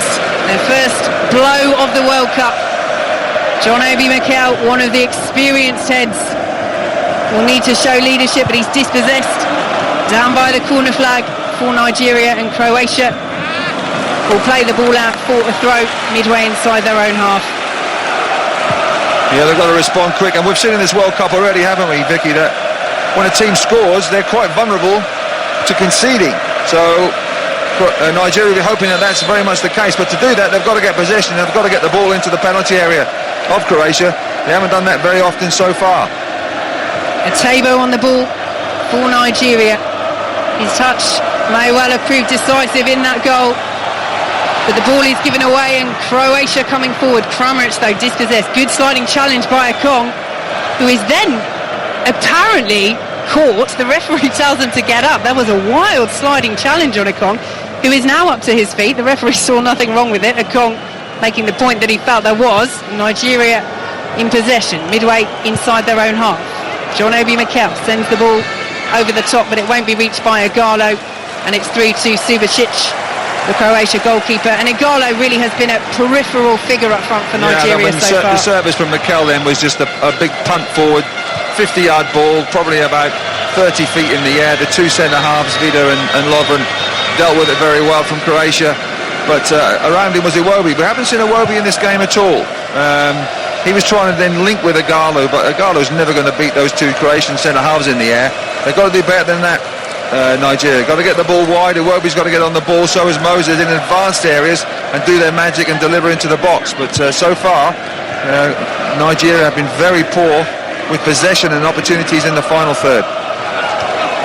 Their first blow of the World Cup. John Obi Mikel, one of the experienced heads, will need to show leadership, but he's dispossessed. Down by the corner flag for Nigeria, and Croatia will play the ball out for a throw midway inside their own half. Yeah, they've got to respond quick, and we've seen in this World Cup already, haven't we, Vicky, that when a team scores, they're quite vulnerable to conceding. So Nigeria will be hoping that that's very much the case, but to do that, they've got to get possession, they've got to get the ball into the penalty area of Croatia. They haven't done that very often so far. Tebo on the ball for Nigeria. His touch may well have proved decisive in that goal, but the ball is given away, and Croatia coming forward. Kramaric, though, dispossessed. Good sliding challenge by Akong, who is then apparently caught. The referee tells him to get up. That was a wild sliding challenge on Akong, who is now up to his feet. The referee saw nothing wrong with it. Akong making the point that he felt there was. Nigeria in possession, midway inside their own half. John Obi Mikel sends the ball over the top, but it won't be reached by Igalo, and it's through to Subasic, the Croatia goalkeeper. And Igalo really has been a peripheral figure up front for Nigeria so far. The service from Mikel then was just a big punt forward, 50-yard ball, probably about 30 feet in the air. The two centre-halves, Vida and Lovren, dealt with it very well from Croatia, but around him was Iwobi. We haven't seen Iwobi in this game at all. He was trying to then link with Igalo, but Igalo's never going to beat those two Croatian centre-halves in the air. They've got to do better than that, Nigeria. Got to get the ball wide. Iwobi's got to get on the ball, so is Moses, in advanced areas, and do their magic and deliver into the box. But so far, Nigeria have been very poor with possession and opportunities in the final third.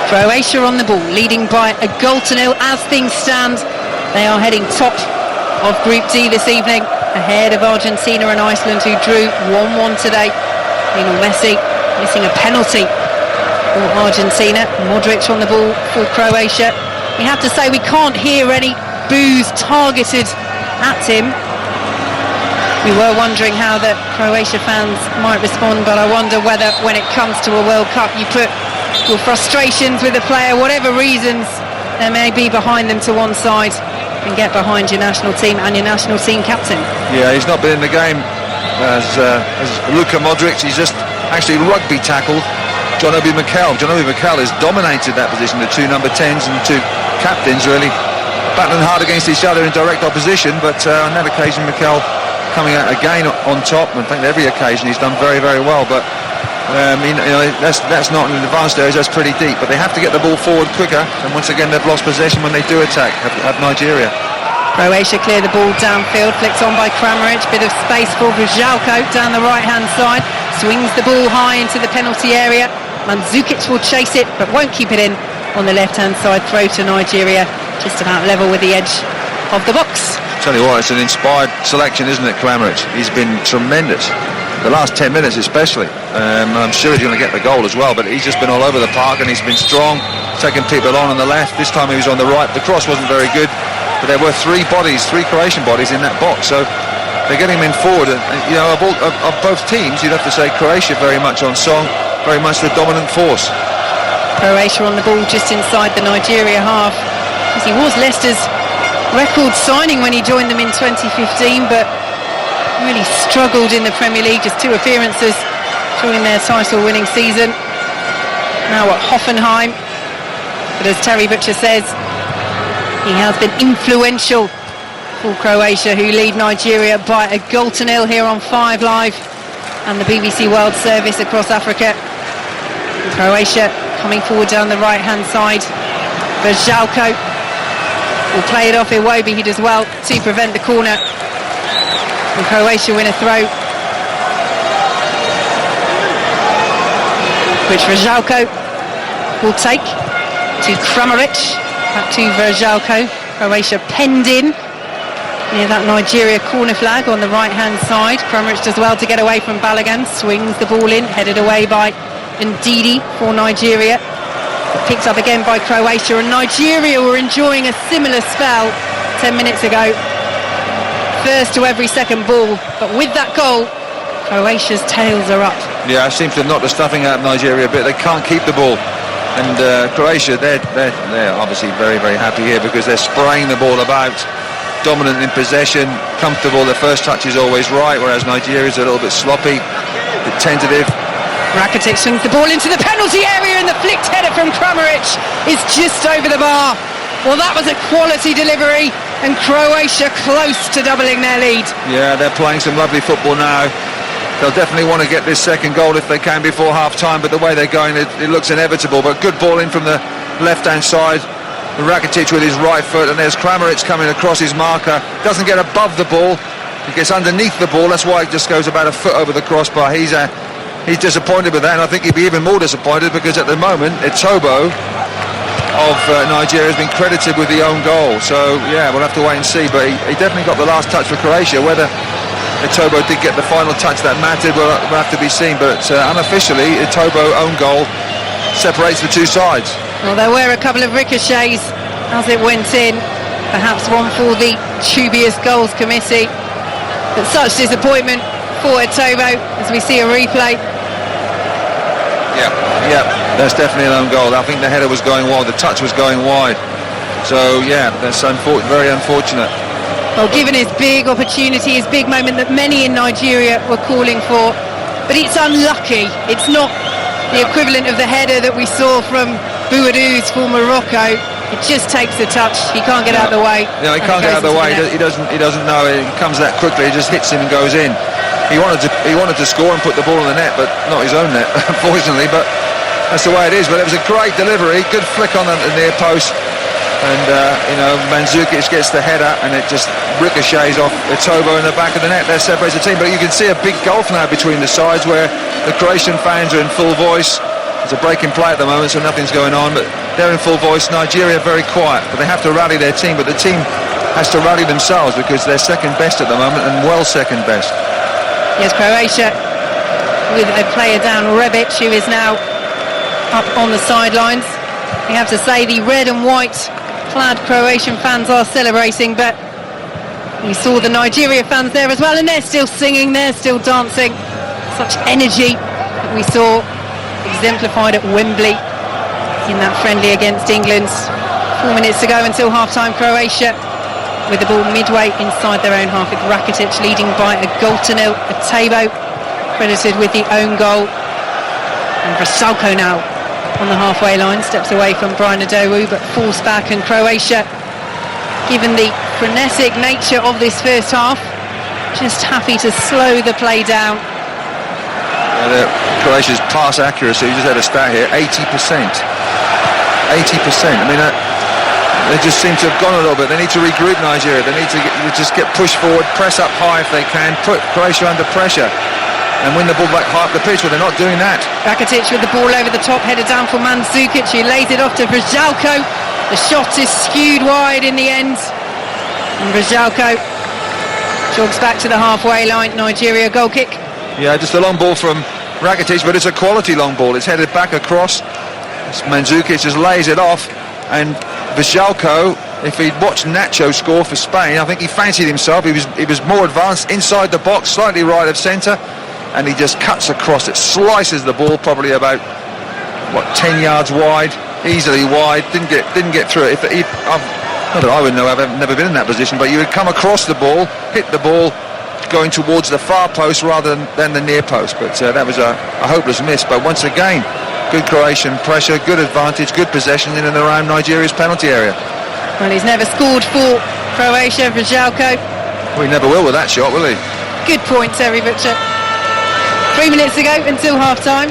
Croatia on the ball, leading by a 0-0 as things stand. They are heading top of Group D this evening, ahead of Argentina and Iceland, who drew 1-1 today. Lionel Messi missing a penalty for Argentina. Modric on the ball for Croatia. We have to say we can't hear any boos targeted at him. We were wondering how the Croatia fans might respond, but I wonder whether when it comes to a World Cup you put your frustrations with a player, whatever reasons there may be behind them, to one side and get behind your national team and your national team captain. Yeah, he's not been in the game as Luka Modric. He's just actually rugby tackled John Obi Mikel. John Obi Mikel has dominated that position. The two number 10s and two captains really battling hard against each other in direct opposition, but on that occasion Mikel coming out again on top. I think every occasion he's done very, very well, but that's not in advanced areas, that's pretty deep, but they have to get the ball forward quicker, and once again they've lost possession when they do attack, have Nigeria. Croatia clear the ball downfield, flicked on by Kramaric, bit of space for Vršljko down the right hand side, swings the ball high into the penalty area. Mandzukic will chase it but won't keep it in on the left hand side. Throw to Nigeria, just about level with the edge of the box. Tell you what, it's an inspired selection, isn't it, Kramaric? He's been tremendous, the last 10 minutes especially. I'm sure he's going to get the goal as well, but he's just been all over the park and he's been strong, taking people on the left. This time he was on the right. The cross wasn't very good, but there were three Croatian bodies in that box, so they're getting him in forward. And, of both teams, you'd have to say Croatia very much on song, very much the dominant force. Croatia on the ball just inside the Nigeria half, as he was Leicester's record signing when he joined them in 2015, but really struggled in the Premier League. Just 2 appearances during their title-winning season. Now at Hoffenheim, but as Terry Butcher says, he has been influential for Croatia, who lead Nigeria by a 1-0 here on 5 Live and the BBC World Service across Africa. And Croatia coming forward down the right-hand side. Vršljko will play it off. Iwobi, he does well to prevent the corner. And Croatia win a throw, which Vršljko will take to Kramaric. Back to Vršljko. Croatia penned in near that Nigeria corner flag on the right hand side. Kramaric does well to get away from Balogun, swings the ball in, headed away by Ndidi for Nigeria. Picked up again by Croatia, and Nigeria were enjoying a similar spell 10 minutes ago. First to every second ball, but with that goal, Croatia's tails are up. Yeah, it seems to have knocked the stuffing out of Nigeria a bit. They can't keep the ball, and Croatia, they're obviously very, very happy here because they're spraying the ball about, dominant in possession, comfortable. The first touch is always right, whereas Nigeria's a little bit sloppy, a bit tentative. Rakitic swings the ball into the penalty area, and the flicked header from Kramaric is just over the bar. Well, that was a quality delivery, and Croatia close to doubling their lead. Yeah, they're playing some lovely football now. They'll definitely want to get this second goal if they can before half-time, but the way they're going, it looks inevitable. But good ball in from the left-hand side. Rakitic with his right foot, and there's Kramaric coming across his marker. Doesn't get above the ball. He gets underneath the ball. That's why it just goes about a foot over the crossbar. He's disappointed with that, and I think he'd be even more disappointed because at the moment, Etobo of Nigeria has been credited with the own goal. So, yeah, we'll have to wait and see. But he definitely got the last touch for Croatia. Whether Etobo did get the final touch that mattered will have to be seen. But unofficially, Etobo own goal separates the two sides. Well, there were a couple of ricochets as it went in. Perhaps one for the dubious goals committee. But such disappointment for Etobo as we see a replay. Yeah, that's definitely an own goal. I think the header was going wide, the touch was going wide. So, yeah, that's very unfortunate. Well, given his big opportunity, his big moment that many in Nigeria were calling for, but it's unlucky. It's not the equivalent of the header that we saw from Bouadouz for Morocco. It just takes a touch. He can't get out of the way. No, he can't get out of the way. He doesn't know it. It comes that quickly. It just hits him and goes in. He wanted to score and put the ball in the net, but not his own net, unfortunately. But that's the way it is. But it was a great delivery, good flick on the near post, and Mandzukic gets the header, and it just ricochets off Etobo in the back of the net. That separates the team. But you can see a big gulf now between the sides, where the Croatian fans are in full voice. There's a break in play at the moment, so nothing's going on, but they're in full voice. Nigeria very quiet, but they have to rally their team, but the team has to rally themselves because they're second best at the moment, and well second best. Yes, Croatia with a player down, Rebic, who is now up on the sidelines. We have to say the red and white clad Croatian fans are celebrating, but we saw the Nigeria fans there as well, and they're still singing, they're still dancing. Such energy that we saw exemplified at Wembley in that friendly against England 4 minutes to go until half-time. Croatia with the ball midway inside their own half, with Rakitic leading by a 1-0. Etobo credited with the own goal, And Vrsaljko now on the halfway line, steps away from Brian Adowu, but falls back, and Croatia, given the frenetic nature of this first half, just happy to slow the play down. Croatia's pass accuracy, we just had a stat here, 80%. 80%. I mean, they just seem to have gone a little bit. They need to regroup Nigeria. They need to just get pushed forward, press up high if they can, put Croatia under pressure and win the ball back high up the pitch, but they're not doing that. Rakitic with the ball over the top, headed down for Mandzukic, who lays it off to Vrsaljko. The shot is skewed wide in the end, and Vrsaljko jogs back to the halfway line. Nigeria goal kick. Yeah, just a long ball from Rakitic, but it's a quality long ball. It's headed back across. Mandzukic just lays it off, and Vrsaljko, if he'd watched Nacho score for Spain, I think he fancied himself. He was more advanced inside the box, slightly right of centre, and he just cuts across it, slices the ball probably about 10 yards wide, easily wide. Didn't get through it. Not that I would know, I've never been in that position, but you would come across the ball, hit the ball going towards the far post rather than the near post. But that was a hopeless miss. But once again, good Croatian pressure, good advantage, good possession in and around Nigeria's penalty area. Well, he's never scored for Croatia, Vrsaljko. Well, he never will with that shot, will he? Good point, Terry Butcher. 3 minutes ago until half-time.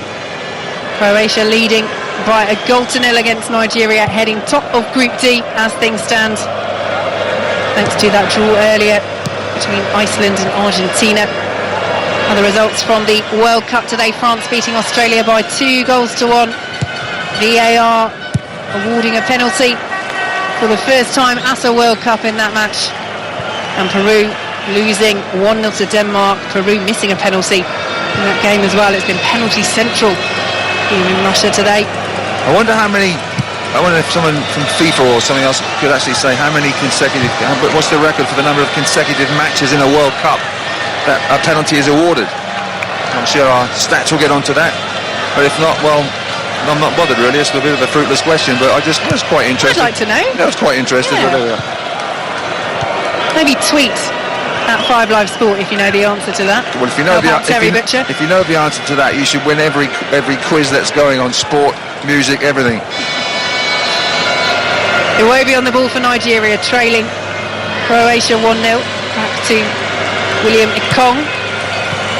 Croatia leading by a 1-0 against Nigeria, heading top of Group D as things stand, thanks to that draw earlier between Iceland and Argentina. Other results from the World Cup today: France beating Australia by 2-1. VAR awarding a penalty for the first time at a World Cup in that match, and Peru losing 1-0 to Denmark. Peru missing a penalty in that game as well. It's been penalty central here in Russia today. I wonder if someone from FIFA or something else could actually say how many consecutive, what's the record for the number of consecutive matches in a World Cup that a penalty is awarded. I'm sure our stats will get onto that, but if not, well, I'm not bothered really. It's a bit of a fruitless question, but I was quite interested. I'd like to know. I was quite interested. Yeah. But there we are. Maybe tweet at 5 Live Sport if you know the answer to that. Well, if you know if you know the answer to that, you should win every quiz that's going on sport, music, everything. Iwobi on the ball for Nigeria, trailing Croatia 1-0. Back to William Ikong.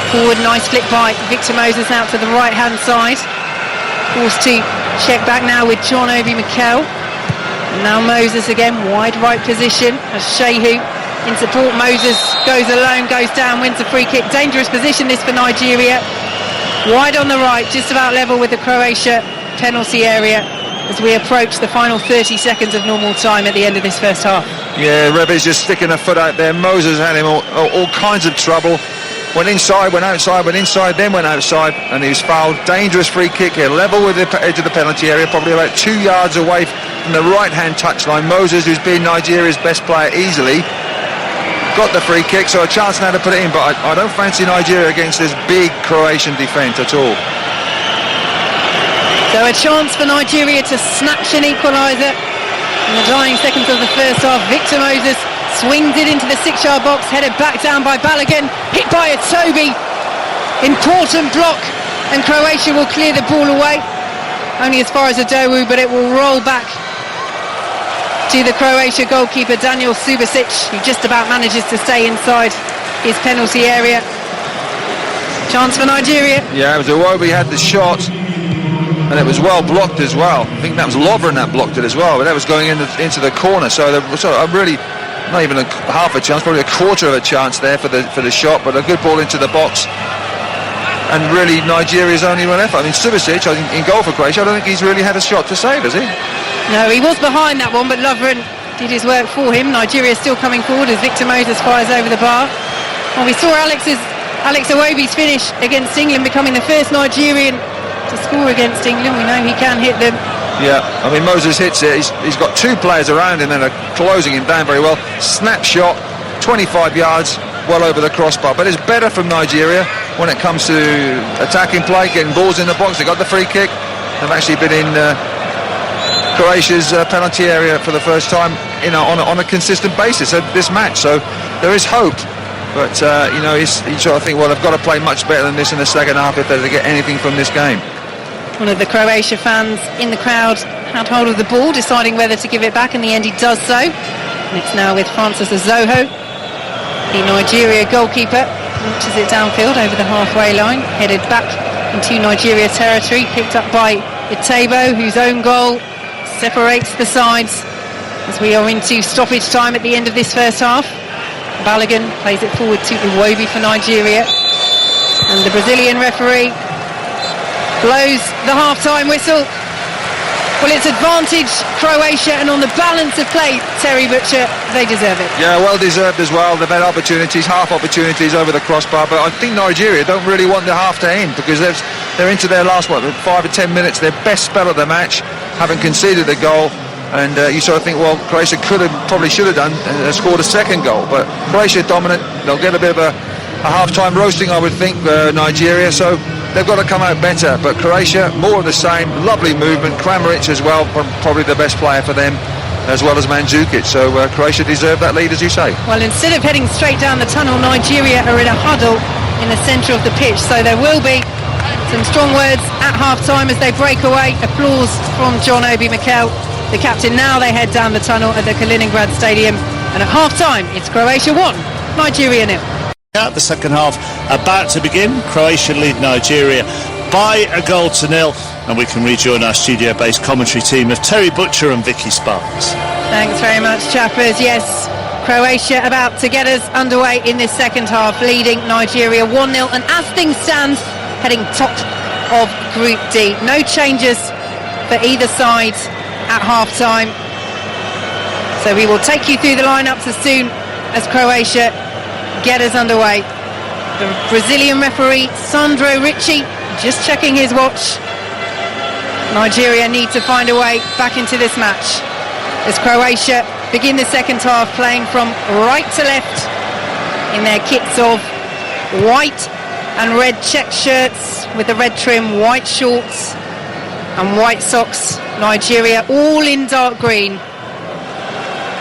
Forward, nice flick by Victor Moses out to the right-hand side. Forced to check back now with John Obi Mikel. And now Moses again, wide right position as Shehu in support. Moses goes alone, goes down, wins a free kick. Dangerous position this for Nigeria. Wide on the right, just about level with the Croatia penalty area as we approach the final 30 seconds of normal time at the end of this first half. Yeah, Rebi's just sticking a foot out there. Moses had him all kinds of trouble. Went inside, went outside, went inside, then went outside, and he was fouled. Dangerous free kick here, level with the edge of the penalty area, probably about 2 yards away from the right-hand touchline. Moses, who's been Nigeria's best player easily, got the free kick, so a chance now to put it in, but I don't fancy Nigeria against this big Croatian defence at all. So a chance for Nigeria to snatch an equaliser in the dying seconds of the first half. Victor Moses swings it into the 6-yard box, headed back down by Balogun, hit by a Toby. Important block, and Croatia will clear the ball away. Only as far as Adowu, but it will roll back to the Croatia goalkeeper Daniel Subasic, who just about manages to stay inside his penalty area. Chance for Nigeria. Yeah, it was Iwobi had the shot, and it was well blocked as well. I think that was Lovren that blocked it as well, but that was going into the corner, so there was a really, not even half a chance, probably a quarter of a chance there for the shot, but a good ball into the box. And really Nigeria's only one effort. I mean, Subasic in goal for Croatia, I don't think he's really had a shot to save, has he? No, he was behind that one, but Lovren did his work for him. Nigeria still coming forward as Victor Moses fires over the bar. Well, we saw Alex Iwobi's finish against England, becoming the first Nigerian to score against England. We know he can hit them. Yeah, I mean, Moses hits it. He's got two players around him that are closing him down very well. Snapshot, 25 yards, well over the crossbar. But it's better from Nigeria when it comes to attacking play, getting balls in the box. They got the free kick. They've actually been in Croatia's penalty area for the first time, on a consistent basis at this match. So there is hope. But you sort of think, well, they've got to play much better than this in the second half if they're to get anything from this game. One of the Croatia fans in the crowd had hold of the ball, deciding whether to give it back. In the end, he does so. And it's now with Francis Azoho, the Nigeria goalkeeper. Launches it downfield over the halfway line, headed back into Nigeria territory, picked up by Itebo, whose own goal separates the sides as we are into stoppage time at the end of this first half. Balogun plays it forward to Iwobi for Nigeria, and the Brazilian referee blows the half-time whistle. Well, it's advantage Croatia, and on the balance of play, Terry Butcher, they deserve it. Yeah, well deserved as well. They've had opportunities, half opportunities over the crossbar, but I think Nigeria don't really want the half to end, because they're into their last 5 or 10 minutes, their best spell of the match, having conceded a goal. And you sort of think, well, Croatia probably should have done, scored a second goal. But Croatia dominant. They'll get a bit of a half-time roasting, I would think, Nigeria. So they've got to come out better. But Croatia, more of the same. Lovely movement. Kramaric as well, probably the best player for them, as well as Mandzukic. So Croatia deserve that lead, as you say. Well, instead of heading straight down the tunnel, Nigeria are in a huddle in the centre of the pitch. So there will be some strong words at half-time as they break away. Applause from John Obi Mikel, the captain. Now they head down the tunnel at the Kaliningrad Stadium, and at half-time it's Croatia 1, Nigeria 0. The second half about to begin. Croatia lead Nigeria by a goal to 0, and we can rejoin our studio-based commentary team of Terry Butcher and Vicky Sparks. Thanks very much, chappers. Yes, Croatia about to get us underway in this second half, leading Nigeria 1-0, and as things stand, heading top of Group D. No changes for either side at half-time, so we will take you through the lineups as soon as Croatia get us underway. The Brazilian referee Sandro Ricci just checking his watch. Nigeria need to find a way back into this match as Croatia begin the second half playing from right to left in their kits of white and red check shirts with the red trim, white shorts and white socks. Nigeria all in dark green,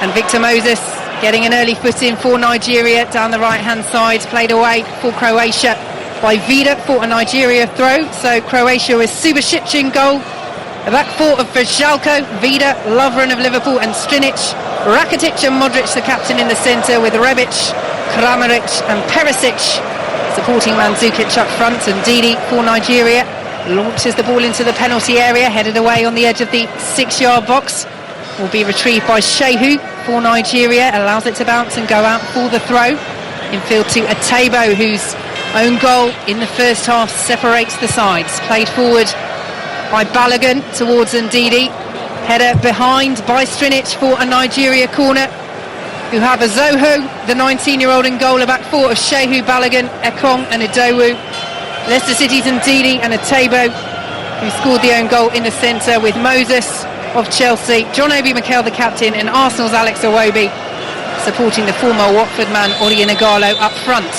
and Victor Moses getting an early foot in for Nigeria down the right hand side, played away for Croatia by Vida for a Nigeria throw. So Croatia with Subasic in goal, a back four of Vršalko, Vida, Lovren of Liverpool and Strinic, Rakitic and Modric the captain in the centre, with Rebic, Kramaric and Perisic supporting Mandzukic up front. And Didi for Nigeria launches the ball into the penalty area, headed away on the edge of the 6-yard box. Will be retrieved by Shehu for Nigeria, allows it to bounce and go out for the throw. Infield to Itebo, whose own goal in the first half separates the sides. Played forward by Balogun towards Ndidi. Header behind by Strinic for a Nigeria corner, who have a Zoho, the 19-year-old in goal, a back four of Shehu, Balogun, Ekong and Idowu. Leicester City's Ndidi and Itebo, who scored the own goal in the centre, with Moses of Chelsea, John Obi Mikel the captain, and Arsenal's Alex Iwobi supporting the former Watford man Odion Ighalo up front.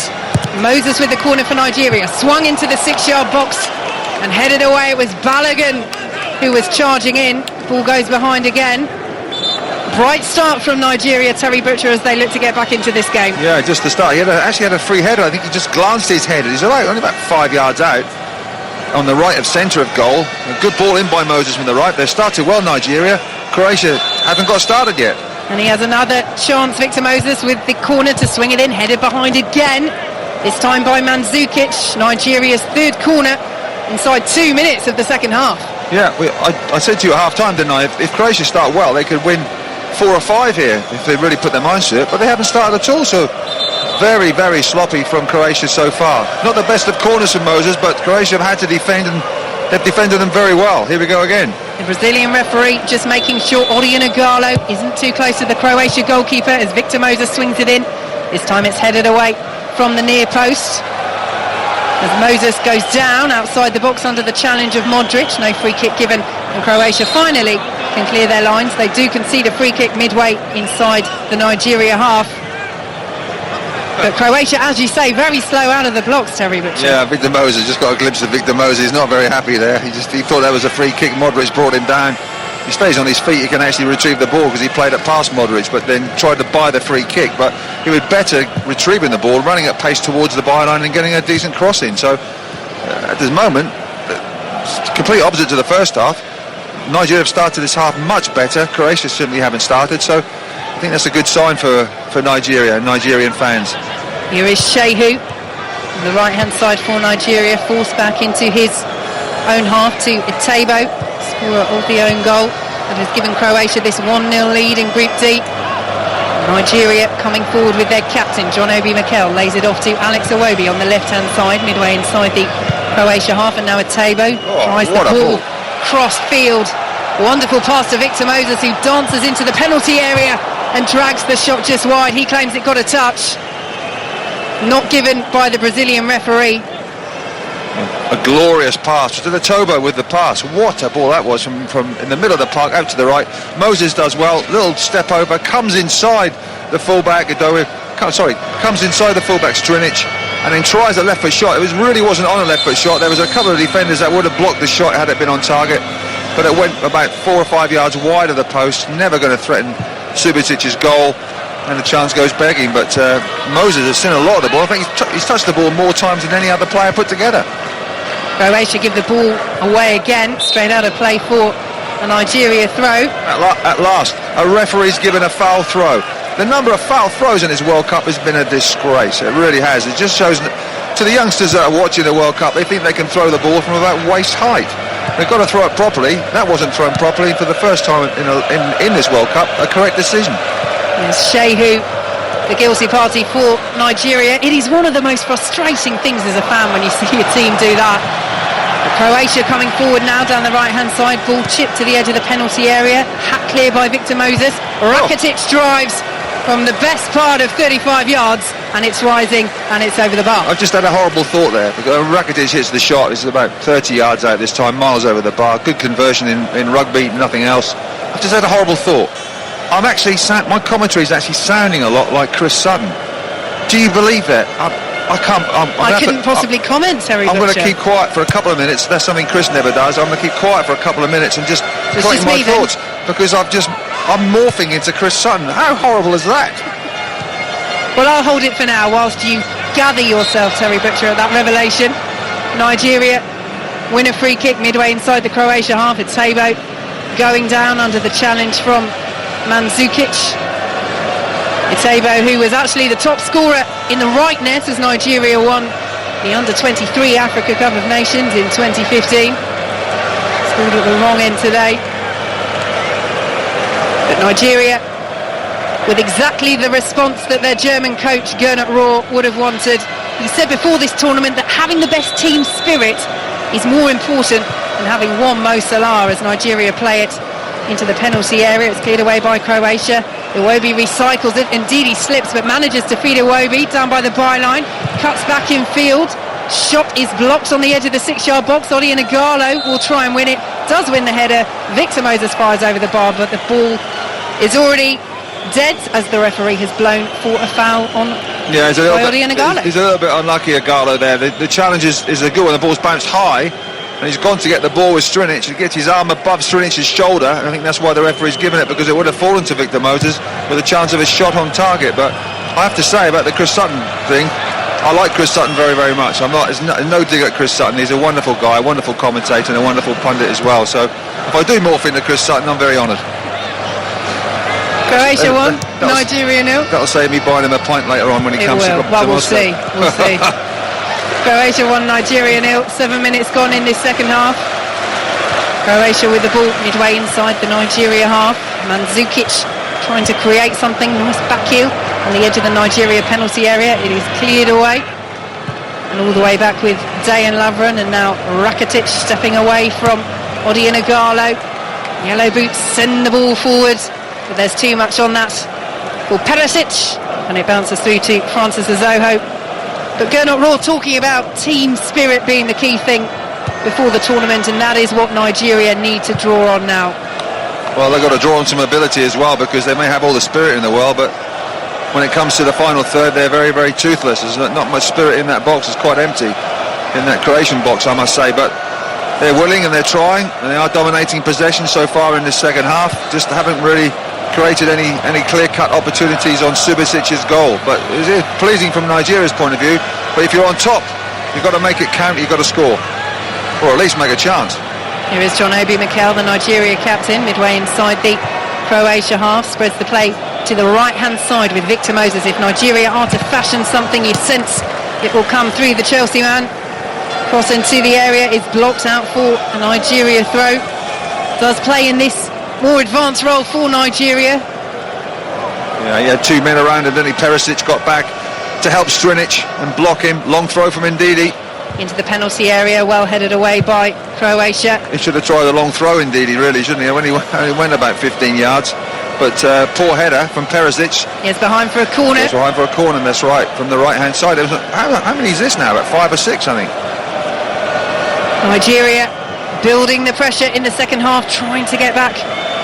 Moses with the corner for Nigeria, swung into the 6-yard box and headed away. It was Balogun who was charging in. Ball goes behind again. Bright start from Nigeria, Terry Butcher, as they look to get back into this game. Yeah, just to start. He actually had a free header. I think he just glanced his head. He's only about 5 yards out on the right of centre of goal. A good ball in by Moses from the right. They've started well, Nigeria. Croatia haven't got started yet. And he has another chance, Victor Moses, with the corner to swing it in, headed behind again. This time by Mandzukic. Nigeria's third corner inside 2 minutes of the second half. Yeah, I said to you at half-time, didn't I? If Croatia start well, they could win 4 or 5 here if they really put their minds to it, but they haven't started at all. So very, very sloppy from Croatia so far. Not the best of corners from Moses, but Croatia have had to defend, and they've defended them very well. Here we go again. The Brazilian referee just making sure Odion Ighalo isn't too close to the Croatia goalkeeper as Victor Moses swings it in. This time it's headed away from the near post as Moses goes down outside the box under the challenge of Modric. No free kick given, and Croatia finally can clear their lines. They do concede a free kick midway inside the Nigeria half. But Croatia, as you say, very slow out of the blocks, Terry Butcher. Yeah, Victor Moses, just got a glimpse of Victor Moses. He's not very happy there. He thought that was a free kick. Modric brought him down. He stays on his feet, he can actually retrieve the ball because he played it past Modric, but then tried to buy the free kick. But he would better retrieving the ball, running at pace towards the byline and getting a decent cross in. So at this moment, complete opposite to the first half. Nigeria have started this half much better. Croatia simply haven't started, so I think that's a good sign for Nigeria and Nigerian fans. Here is Shehu, on the right-hand side for Nigeria, forced back into his own half to Itebo, scorer of the own goal, that has given Croatia this 1-0 lead in Group D. Nigeria coming forward with their captain, John Obi Mikel, lays it off to Alex Iwobi on the left-hand side, midway inside the Croatia half, and now Itebo tries the ball, crossed field. Wonderful pass to Victor Moses, who dances into the penalty area and drags the shot just wide. He claims it got a touch. Not given by the Brazilian referee. A glorious pass to the Tobo with the pass. What a ball that was from in the middle of the park out to the right. Moses does well, little step over, comes inside the fullback, comes inside the fullback Strinic, and then tries a left foot shot. It really wasn't on a left foot shot. There was a couple of defenders that would have blocked the shot had it been on target, but it went about 4 or 5 yards wide of the post, never going to threaten Subasic's goal, and the chance goes begging. But Moses has seen a lot of the ball. I think he's touched the ball more times than any other player put together. Croatia give the ball away again, straight out of play for a Nigeria throw. At last, a referee's given a foul throw. The number of foul throws in this World Cup has been a disgrace. It really has. It just shows to the youngsters that are watching the World Cup, they think they can throw the ball from about waist height. They've got to throw it properly. That wasn't thrown properly for the first time in this World Cup. A correct decision. There's Shehu, the guilty party for Nigeria. It is one of the most frustrating things as a fan when you see your team do that. Croatia coming forward now down the right-hand side. Ball chipped to the edge of the penalty area. Hat clear by Victor Moses. Rakitic drives from the best part of 35 yards, and it's rising and it's over the bar. I've just had a horrible thought there, because Rakitic hits the shot. It's about 30 yards out this time, miles over the bar. Good conversion in rugby, nothing else. I've just had a horrible thought. My commentary is actually sounding a lot like Chris Sutton. Do you believe that? I couldn't possibly comment, Terry. I'm going to keep quiet for a couple of minutes. That's something Chris never does. I'm going to keep quiet for a couple of minutes and just collect my thoughts, because I'm morphing into Chris Sutton. How horrible is that? Well, I'll hold it for now whilst you gather yourself, Terry Butcher, at that revelation. Nigeria win a free kick midway inside the Croatia half. It's Itebo going down under the challenge from Mandzukic. Itebo, who was actually the top scorer in the right net as Nigeria won the Under-23 Africa Cup of Nations in 2015. Scored at the wrong end today. But Nigeria, with exactly the response that their German coach Gernot Rohr would have wanted. He said before this tournament that having the best team spirit is more important than having one Mo Salah, as Nigeria play it into the penalty area. It's cleared away by Croatia. Iwobi recycles it. Indeed, he slips, but manages to feed Iwobi down by the byline. Cuts back in field. Shot is blocked on the edge of the 6-yard box. Odion Ighalo will try and win it. Does win the header. Victor Moses fires over the bar, but the ball is already dead as the referee has blown for a foul on Odion Ighalo. He's a little bit unlucky, Ighalo there. The challenge is a good one. The ball's bounced high, and he's gone to get the ball with Strinic. He gets his arm above Strinic's shoulder, and I think that's why the referee's given it, because it would have fallen to Victor Moses with a chance of a shot on target. But I have to say about the Chris Sutton thing, I like Chris Sutton very, very much. There's no dig at Chris Sutton. He's a wonderful guy, a wonderful commentator, and a wonderful pundit as well. So if I do morph into Chris Sutton, I'm very honoured. Croatia won, Nigeria 0. That'll save me buying him a pint later on when he comes to Well, we'll see. Croatia won, Nigeria 0. 7 minutes gone in this second half. Croatia with the ball midway inside the Nigeria half. Mandzukic trying to create something. Nice back heel on the edge of the Nigeria penalty area. It is cleared away. And all the way back with Dejan Lovren, and now Rakitic stepping away from Odion Ighalo. Yellow boots send the ball forward, but there's too much on that for Perisic, and it bounces through to Francis Azoho. But Gernot Rohr talking about team spirit being the key thing before the tournament, and that is what Nigeria need to draw on now. Well, they've got to draw on some ability as well, because they may have all the spirit in the world, but when it comes to the final third, they're very, very toothless. There's not much spirit in that box. It's quite empty in that Croatian box, I must say, but they're willing and they're trying, and they are dominating possession so far in this second half. Just haven't really created any clear-cut opportunities on Subasic's goal. But it is pleasing from Nigeria's point of view. But if you're on top, you've got to make it count, you've got to score. or at least make a chance. Here is John Obi Mikel, the Nigeria captain, midway inside the Croatia half, spreads the play to the right-hand side with Victor Moses. If Nigeria are to fashion something, you sense it will come through the Chelsea man. Cross into the area is blocked out for a Nigeria throw. Does play in this more advanced role for Nigeria. Yeah, he had 2 men around him, then Perisic got back to help Strinic and block him. Long throw from Ndidi. Into the penalty area, well headed away by Croatia. He should have tried a long throw, Ndidi, really, shouldn't he? When he went about 15 yards. But poor header from Perisic. Yes, behind for a corner. He's behind for a corner, that's right, from the right-hand side. How many is this now? About 5 or 6, I think. Nigeria building the pressure in the second half, trying to get back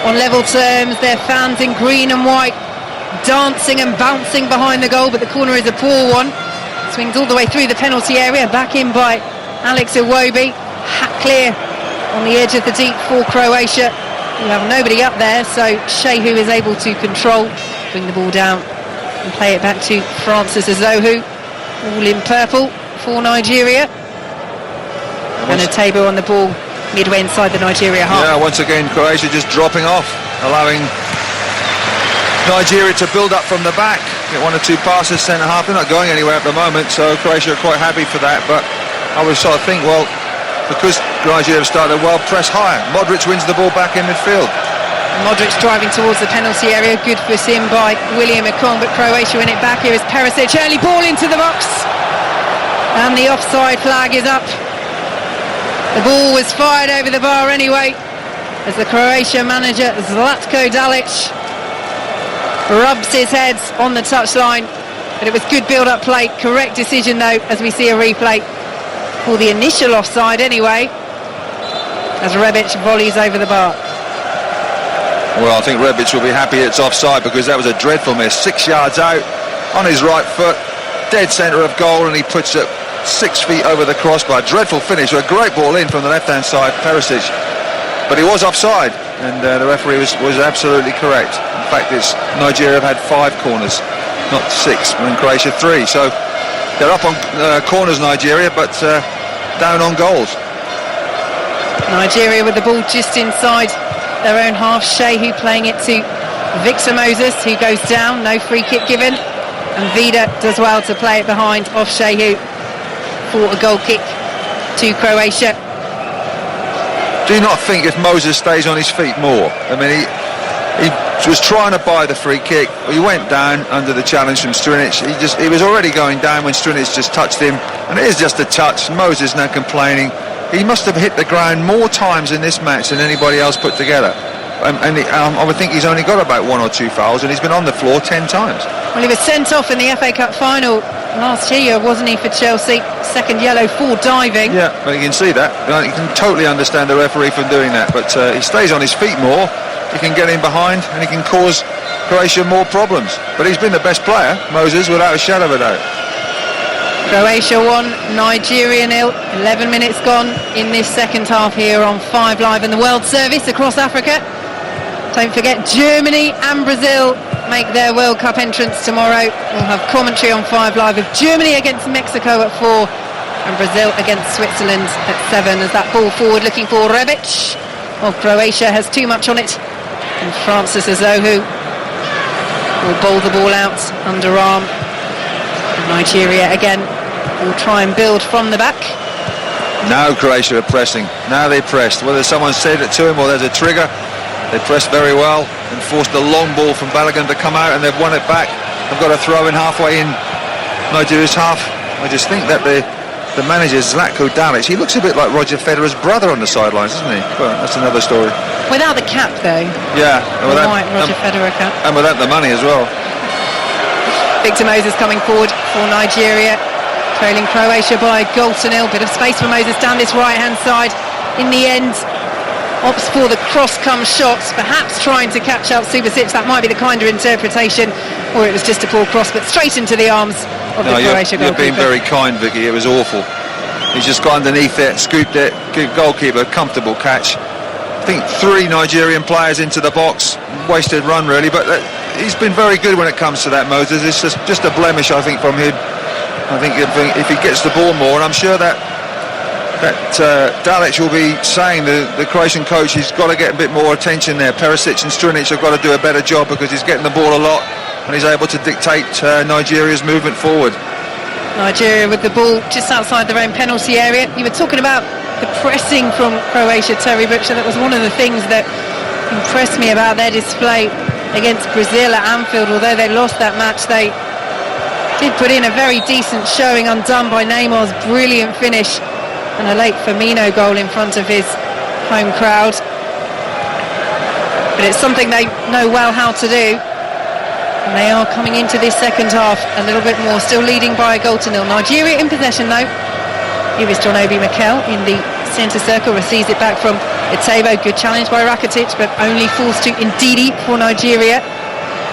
on level terms. Their fans in green and white dancing and bouncing behind the goal, but the corner is a poor one. Swings all the way through the penalty area, back in by Alex Iwobi. Clear on the edge of the deep for Croatia. You have nobody up there, so Shehu is able to control, bring the ball down and play it back to Francis Azohu. All in purple for Nigeria. And a table on the ball midway inside the Nigeria half. Yeah, once again Croatia just dropping off, allowing Nigeria to build up from the back, get 1 or 2 passes centre half. They're not going anywhere at the moment, so Croatia are quite happy for that. But I was sort of think, well, because Nigeria have started well, press higher. Modric wins the ball back in midfield. Modric driving towards the penalty area, good for him by William Ekong, but Croatia win it back. Here is Perisic, early ball into the box, and the offside flag is up. The ball was fired over the bar anyway, as the Croatia manager Zlatko Dalic rubs his head on the touchline. But it was good build-up play, correct decision though, as we see a replay for the initial offside anyway, as Rebic volleys over the bar. Well, I think Rebic will be happy it's offside, because that was a dreadful miss. 6 yards out, on his right foot, dead centre of goal, and he puts it 6 feet over the crossbar. Dreadful finish, a great ball in from the left-hand side, Perisic. But he was offside, and the referee was absolutely correct. In fact, Nigeria have had 5 corners, not 6, and Croatia 3. So they're up on corners, Nigeria, but down on goals. Nigeria with the ball just inside their own half. Shehu playing it to Victor Moses, who goes down, no free kick given. And Vida does well to play it behind off Shehu for a goal kick to Croatia. Do you not think if Moses stays on his feet more? I mean, he was trying to buy the free kick. He went down under the challenge from Strinic. He was already going down when Strinic just touched him, and it is just a touch. Moses now complaining. He must have hit the ground more times in this match than anybody else put together. I would think he's only got about 1 or 2 fouls, and he's been on the floor 10 times. Well, he was sent off in the FA Cup final last year, wasn't he, for Chelsea? Second yellow for diving. Yeah, but you can see that. You can totally understand the referee from doing that. But he stays on his feet more. He can get in behind, and he can cause Croatia more problems. But he's been the best player, Moses, without a shadow of a doubt. Croatia 1, Nigeria 0. 11 minutes gone in this second half here on 5 Live and the World Service across Africa. Don't forget, Germany and Brazil make their World Cup entrance tomorrow. We'll have commentary on 5 Live of Germany against Mexico at 4 and Brazil against Switzerland at 7. As that ball forward looking for Rebic. Well, Croatia has too much on it, and Francis Azohu will bowl the ball out underarm. And Nigeria again will try and build from the back. Now Croatia are pressing. Now they pressed. Whether someone said it to him or there's a trigger, they pressed very well and forced a long ball from Balogun to come out, and they've won it back. They've got a throw in halfway in Nigeria's half. I just think that the manager, Zlatko Dalic, he looks a bit like Roger Federer's brother on the sidelines, doesn't he? Well, that's another story. Without the cap, though. Yeah. The white Roger Federer cap. And without the money as well. Victor Moses coming forward for Nigeria, trailing Croatia by a goal to 0. Bit of space for Moses down this right-hand side. In the end, opts for the cross-come shots, perhaps trying to catch out Subasic. That might be the kinder interpretation, or it was just a poor cross, but straight into the arms of the Croatia goalkeeper. You're being very kind, Vicky. It was awful. He's just got underneath it, scooped it, goalkeeper, comfortable catch. I think 3 Nigerian players into the box, wasted run really, but he's been very good when it comes to that, Moses. It's just a blemish, I think, from him. I think if he gets the ball more, and I'm sure that that Dalic will be saying, the Croatian coach, he's got to get a bit more attention there. Perisic and Strinic have got to do a better job, because he's getting the ball a lot and he's able to dictate Nigeria's movement forward. Nigeria with the ball just outside their own penalty area. You were talking about the pressing from Croatia, Terry Butcher. That was one of the things that impressed me about their display against Brazil at Anfield. Although they lost that match, they did put in a very decent showing, undone by Neymar's brilliant finish and a late Firmino goal in front of his home crowd. But it's something they know well how to do, and they are coming into this second half a little bit more, still leading by a goal to nil. Nigeria in possession though. Here is John Obi Mikel in the centre circle, receives it back from Etebo. Good challenge by Rakitic, but only falls to Ndidi for Nigeria,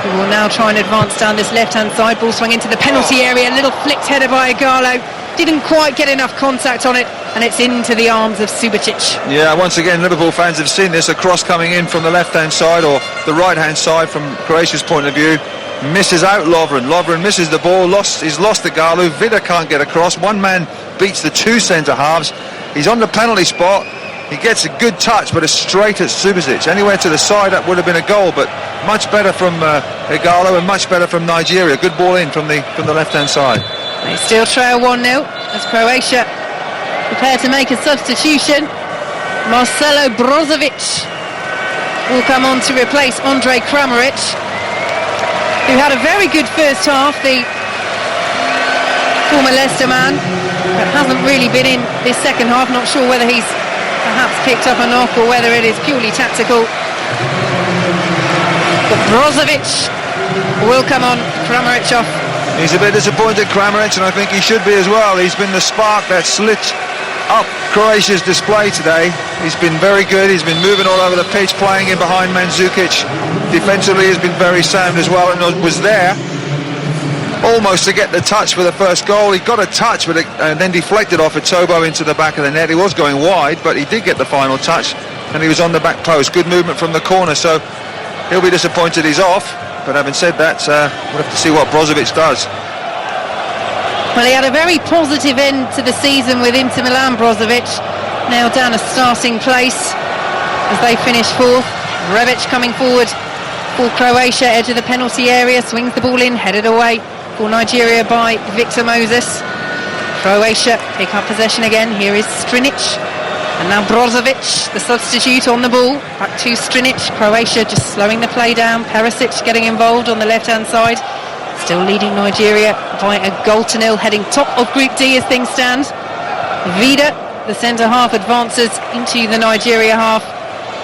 who will now try and advance down this left-hand side. Ball swung into the penalty area, a little flicked header by Igalo. Didn't quite get enough contact on it, and it's into the arms of Subasic. Yeah, once again, Liverpool fans have seen this. A cross coming in from the left-hand side, or the right-hand side from Croatia's point of view. Misses out Lovren. Lovren misses the ball. He's lost Igalo. Vida can't get across. One man beats the two centre-halves. He's on the penalty spot. He gets a good touch, but it's straight at Subasic. Anywhere to the side, that would have been a goal, but much better from Igalo and much better from Nigeria. Good ball in from the left-hand side. They still trail 1-0 as Croatia prepare to make a substitution. Marcelo Brozovic will come on to replace Andre Kramaric, who had a very good first half, the former Leicester man, but hasn't really been in this second half. Not sure whether he's perhaps picked up a knock or whether it is purely tactical. But Brozovic will come on, Kramaric off. He's a bit disappointed, Kramaric, and I think he should be as well. He's been the spark that's lit up Croatia's display today. He's been very good. He's been moving all over the pitch, playing in behind Mandzukic. Defensively, he's been very sound as well, and was there almost to get the touch for the first goal. He got a touch, but and then deflected off Etebo into the back of the net. He was going wide, but he did get the final touch, and he was on the back post. Good movement from the corner, so he'll be disappointed he's off. But having said that, we'll have to see what Brozovic does. Well, he had a very positive end to the season with Inter Milan. Brozovic nailed down a starting place as they finished fourth. Rebic coming forward for Croatia, edge of the penalty area, swings the ball in, headed away for Nigeria by Victor Moses. Croatia pick up possession again. Here is Strinic, and now Brozovic, the substitute, on the ball. Back to Strinic. Croatia just slowing the play down. Perisic getting involved on the left-hand side. Still leading Nigeria by a goal to nil, heading top of Group D as things stand. Vida, the centre-half, advances into the Nigeria half.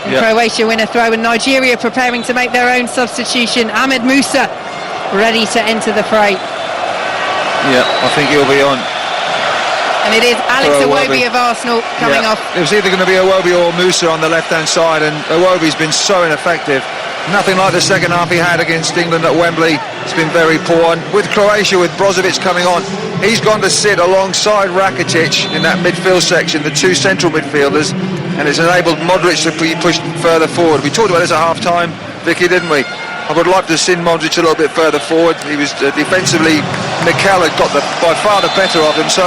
And Croatia win a throw, and Nigeria preparing to make their own substitution. Ahmed Musa ready to enter the fray. Yeah, I think he'll be on. And it is Alex Iwobi of Arsenal coming off. It was either going to be Iwobi or Musa on the left-hand side, and Iwobi's been so ineffective. Nothing like the second half he had against England at Wembley. It's been very poor. And with Croatia, with Brozovic coming on, he's gone to sit alongside Rakitic in that midfield section, the two central midfielders, and it's enabled Modric to be pushed further forward. We talked about this at half-time, Vicky, didn't we? I would like to have seen Modric a little bit further forward. He was defensively, Mikel had got by far the better of him, so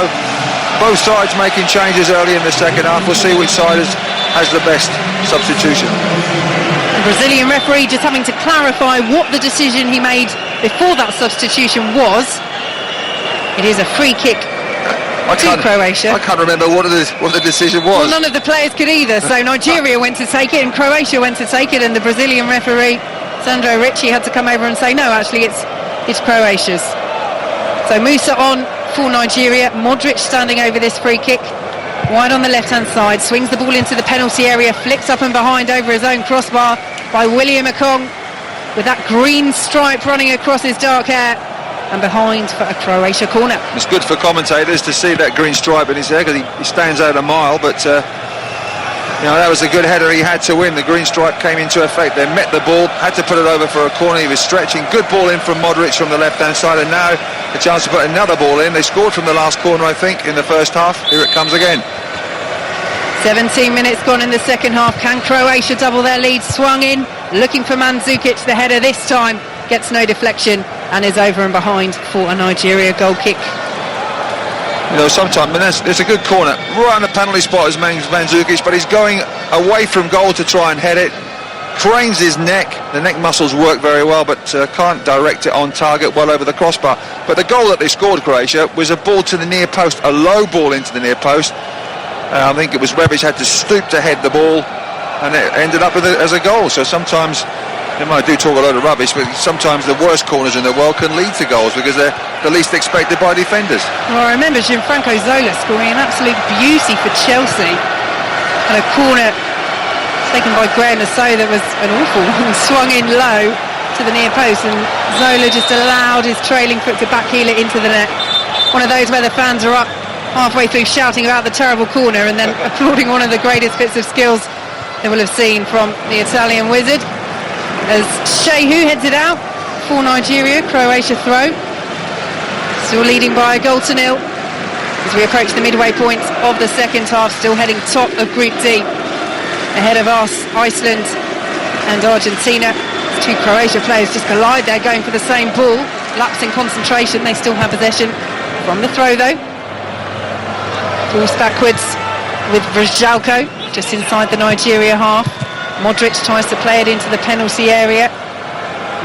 both sides making changes early in the second half. We'll see which side has the best substitution. The Brazilian referee just having to clarify what the decision he made before that substitution was. It is a free kick to Croatia. I can't remember what the decision was. Well, none of the players could either, so Nigeria went to take it and Croatia went to take it, and the Brazilian referee, Sandro Ricci, had to come over and say, no, actually it's Croatia's. So Musa on for Nigeria. Modric standing over this free kick, wide on the left-hand side, swings the ball into the penalty area, flicks up and behind over his own crossbar by William Akong, with that green stripe running across his dark hair, and behind for a Croatia corner. It's good for commentators to see that green stripe in his hair, because he stands out a mile, but that was a good header he had to win. The green stripe came into effect, then met the ball, had to put it over for a corner. He was stretching. Good ball in from Modric from the left-hand side, and now a chance to put another ball in. They scored from the last corner, I think, in the first half. Here it comes again. 17 minutes gone in the second half. Can Croatia double their lead? Swung in, looking for Mandzukic. The header this time gets no deflection and is over and behind for a Nigeria goal kick. You know, sometimes it's a good corner right on the penalty spot as Mandzukic, but he's going away from goal to try and head it. Cranes his neck. The neck muscles work very well, but can't direct it on target well over the crossbar. But the goal that they scored, Croatia, was a ball to the near post, a low ball into the near post. I think it was Rebic had to stoop to head the ball, and it ended up as a goal. So sometimes they might talk a load of rubbish, but sometimes the worst corners in the world can lead to goals because they're the least expected by defenders. Well, I remember Gianfranco Zola scoring an absolute beauty for Chelsea, and a corner taken by Graham Lasso that was an awful one, swung in low to the near post, and Zola just allowed his trailing foot to backheel it into the net. One of those where the fans are up halfway through shouting about the terrible corner and then applauding one of the greatest bits of skills they will have seen from the Italian wizard. As Shehu heads it out for Nigeria, Croatia throw. Still leading by 1-0 as we approach the midway point of the second half, still heading top of Group D. Ahead of us, Iceland and Argentina. Two Croatia players just collide there, going for the same ball. Lapsing concentration, they still have possession from the throw though. Forced backwards with Vršljko just inside the Nigeria half. Modric tries to play it into the penalty area.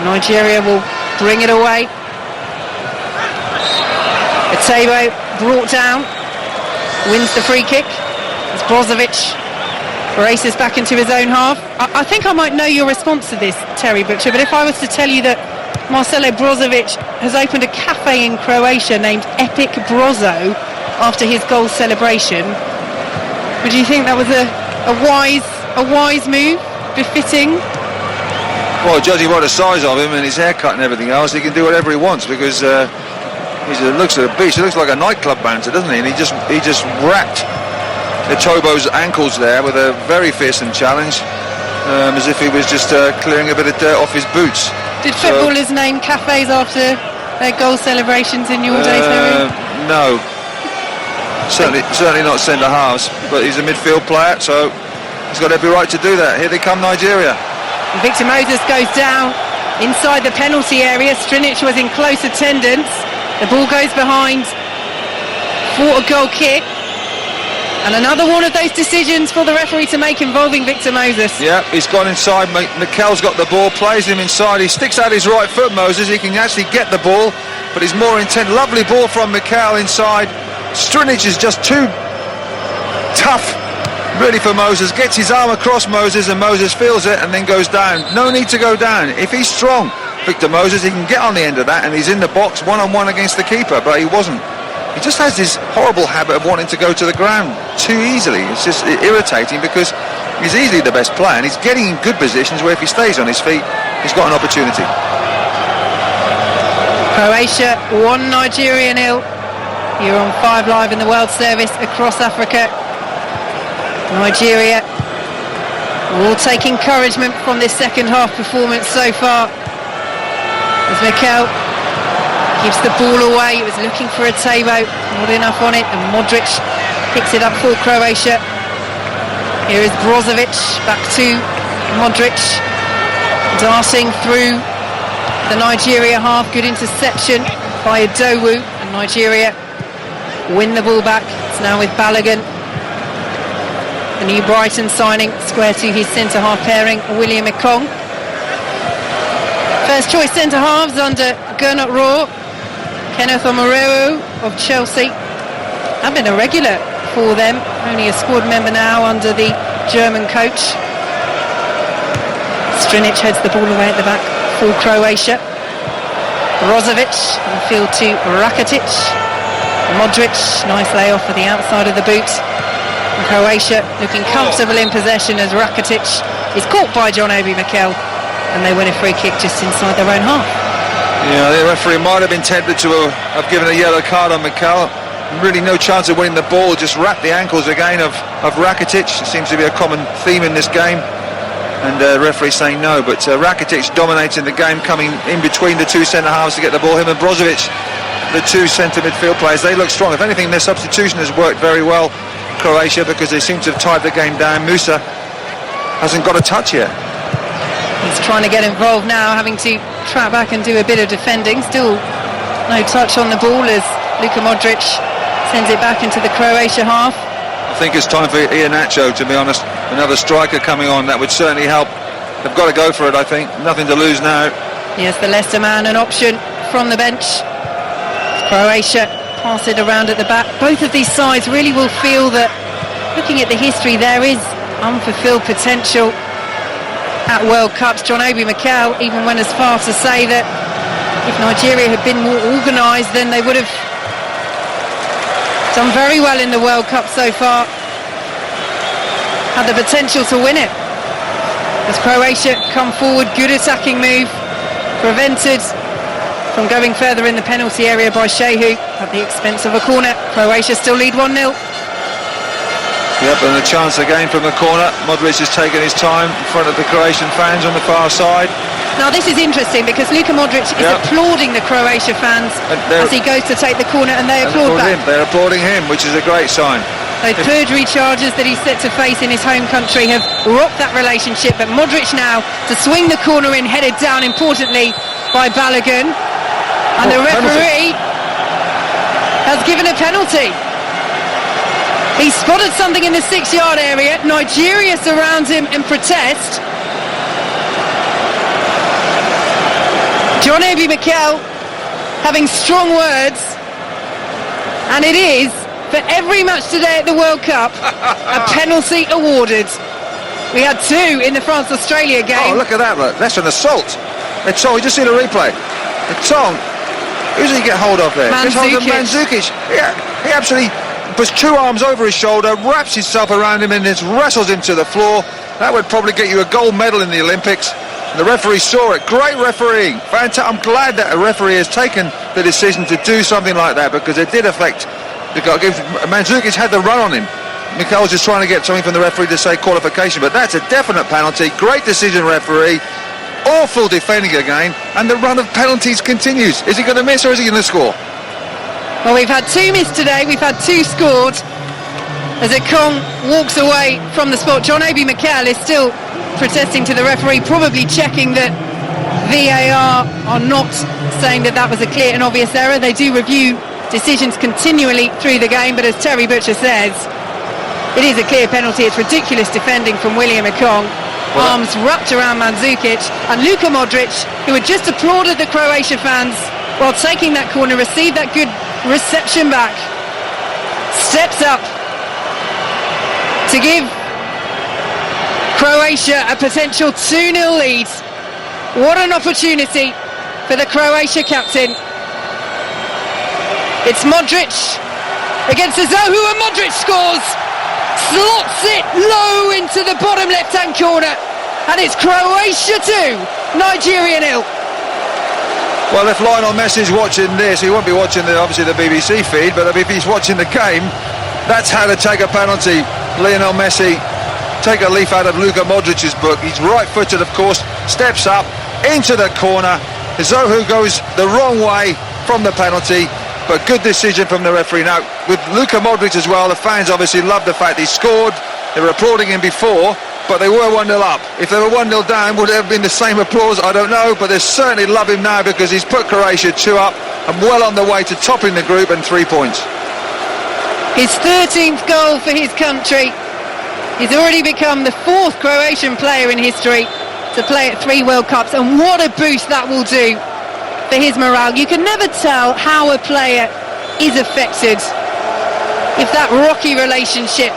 Nigeria will bring it away. Atebo brought down, wins the free kick as Brozovic races back into his own half. I think I might know your response to this, Terry Butcher, but if I was to tell you that Marcelo Brozovic has opened a cafe in Croatia named Epic Brozo after his goal celebration, would you think that was a wise move, befitting? Well, judging by the size of him and his haircut and everything else, he can do whatever he wants because he looks at a beast. He looks like a nightclub bouncer, doesn't he? And he just wrapped Etobo's ankles there with a very fearsome challenge, as if he was just clearing a bit of dirt off his boots. Did footballers name cafes after their goal celebrations in your days, Harry? No. Certainly not centre halves, but he's a midfield player, so he's got every right to do that. Here they come, Nigeria. Victor Moses goes down inside the penalty area. Strinic was in close attendance. The ball goes behind for a goal kick. And another one of those decisions for the referee to make involving Victor Moses. Yeah, he's gone inside. Mikel's got the ball, plays him inside. He sticks out his right foot, Moses. He can actually get the ball, but he's more intent. Lovely ball from Mikel inside. Strinic is just too tough, really, for Moses. Gets his arm across Moses, and Moses feels it and then goes down. No need to go down. If he's strong, Victor Moses, he can get on the end of that, and he's in the box one-on-one against the keeper, but he wasn't. He just has this horrible habit of wanting to go to the ground too easily. It's just irritating because he's easily the best player and he's getting in good positions where if he stays on his feet, he's got an opportunity. Croatia 1, Nigeria 0. You're on 5 Live in the World Service across Africa. Nigeria will take encouragement from this second half performance so far. As Mikel keeps the ball away, he was looking for Atebo, not enough on it, and Modric picks it up for Croatia. Here is Brozovic, back to Modric, darting through the Nigeria half, good interception by Adowu, and Nigeria win the ball back. It's now with Balogun, the new Brighton signing, square to his centre-half pairing, William Ekong. First choice centre-halves under Gernot Rohr. Kenneth Omerewo of Chelsea, have been a regular for them, only a squad member now under the German coach. Strinic heads the ball away at the back for Croatia. Brozovic on the field to Rakitic. Modric, nice layoff for the outside of the boot. And Croatia looking comfortable in possession as Rakitic is caught by John Obi Mikel, and they win a free kick just inside their own half. Yeah, the referee might have been tempted to have given a yellow card on Mikel. Really no chance of winning the ball, just wrapped the ankles again of Rakitic. It seems to be a common theme in this game. And the referee saying no, but Rakitic dominating the game, coming in between the two centre-halves to get the ball. Him and Brozovic, the two centre midfield players, they look strong. If anything, their substitution has worked very well, Croatia, because they seem to have tied the game down. Musa hasn't got a touch yet. He's trying to get involved now, having to track back and do a bit of defending. Still no touch on the ball as Luka Modric Sends it back into the Croatia half. I think it's time for Iheanacho, to be honest. Another striker coming on, that would certainly help. They've got to go for it, I think. Nothing to lose now. Yes, the Leicester man, an option from the bench. Croatia pass it around at the back. Both of these sides really will feel that, looking at the history, there is unfulfilled potential at World Cups. John Obi Mikel even went as far to say that if Nigeria had been more organised, then they would have done very well in the World Cup so far. Had the potential to win it. As Croatia come forward, good attacking move, prevented from going further in the penalty area by Shehu at the expense of a corner. Croatia still lead 1-0. Yep, and a chance again from the corner. Modric has taken his time in front of the Croatian fans on the far side. Now this is interesting because Luka Modric is applauding the Croatia fans as he goes to take the corner, and they applaud back. They're applauding him, which is a great sign. Those perjury charges that he's set to face in his home country have rocked that relationship, but Modric now to swing the corner in, headed down importantly by Balogun, and the referee has given a penalty. He spotted something in the 6-yard area. Nigeria surrounds him and protest. John Obi Mikel having strong words, and it is, for every match today at the World Cup, a penalty awarded. We had 2 in the France-Australia game. Oh, look at that, look. That's an assault. It's we just seen a replay. The tongue. Who does he get hold of there? Mandzukic. Yeah, he absolutely puts 2 arms over his shoulder, wraps himself around him and just wrestles him to the floor. That would probably get you a gold medal in the Olympics. And the referee saw it. Great refereeing. I'm glad that a referee has taken the decision to do something like that, because it did affect the guy. Mandzukic had the run on him. Mikel was just trying to get something from the referee to say qualification, but that's a definite penalty. Great decision, referee. Awful defending again, and the run of penalties continues. Is he going to miss or is he going to score? Well, we've had 2 missed today, we've had 2 scored. As Ekong walks away from the spot, John Obi Mikel is still protesting to the referee, probably checking that VAR are not saying that that was a clear and obvious error. They do review decisions continually through the game, but as Terry Butcher says, it is a clear penalty. It's ridiculous defending from William Ekong. Arms wrapped around Mandzukic, and Luka Modric, who had just applauded the Croatia fans while taking that corner, received that good reception back, steps up to give Croatia a potential 2-0 lead. What an opportunity for the Croatia captain. It's Modric against Zohu, and Modric scores, slots it low into the bottom left-hand corner, and it's Croatia 2, Nigeria 0. Well, if Lionel Messi's watching this, he won't be watching obviously the BBC feed, but if he's watching the game, that's how to take a penalty. Lionel Messi, take a leaf out of Luka Modric's book. He's right-footed, of course, steps up into the corner. Zohu goes the wrong way from the penalty, but good decision from the referee. Now, with Luka Modric as well, the fans obviously love the fact he scored. They were applauding him before, but they were 1-0 up. If they were 1-0 down, would it have been the same applause? I don't know, but they certainly love him now because he's put Croatia 2 up and well on the way to topping the group and 3 points. His 13th goal for his country. He's already become the 4th Croatian player in history to play at 3 World Cups, and what a boost that will do for his morale. You can never tell how a player is affected if that rocky relationship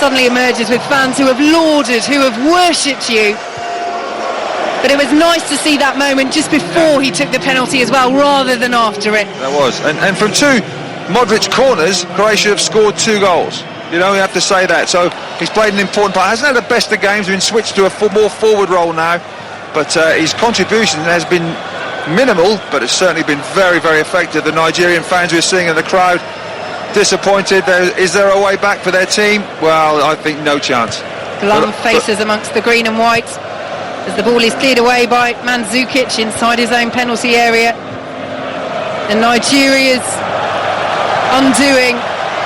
suddenly emerges with fans who have lauded, who have worshipped you. But it was nice to see that moment just before he took the penalty as well, rather than after it. That was, and from 2 Modric corners, Croatia have scored 2 goals. You know, you have to say that. So he's played an important part. Hasn't had the best of games, been switched to a more forward role now, but his contribution has been minimal, but it's certainly been very, very effective. The Nigerian fans we're seeing in the crowd, disappointed. Is there a way back for their team? Well, I think no chance. Glum faces amongst the green and white as the ball is cleared away by Mandzukic inside his own penalty area. And Nigeria's undoing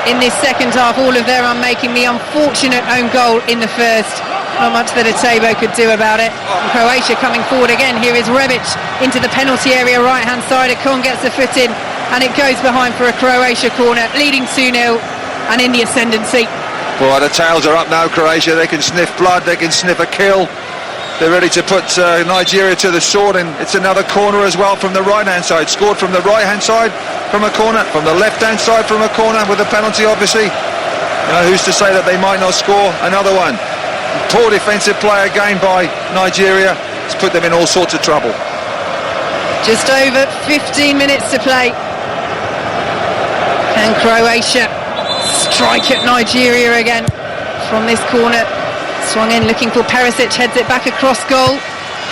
in this second half all of their unmaking, the unfortunate own goal in the first. Not much that Atebo could do about it. And Croatia coming forward again. Here is Rebic into the penalty area, right hand side. Ekong gets the foot in and it goes behind for a Croatia corner, leading 2-0 and in the ascendancy. Boy, the tails are up now, Croatia. They can sniff blood, they can sniff a kill. They're ready to put Nigeria to the sword, and it's another corner as well from the right-hand side. Scored from the right-hand side from a corner, from the left-hand side from a corner with a penalty, obviously. Who's to say that they might not score another one? Poor defensive play again by Nigeria. It's put them in all sorts of trouble. Just over 15 minutes to play. Can Croatia strike at Nigeria again from this corner? Swung in, looking for Perisic, heads it back across goal.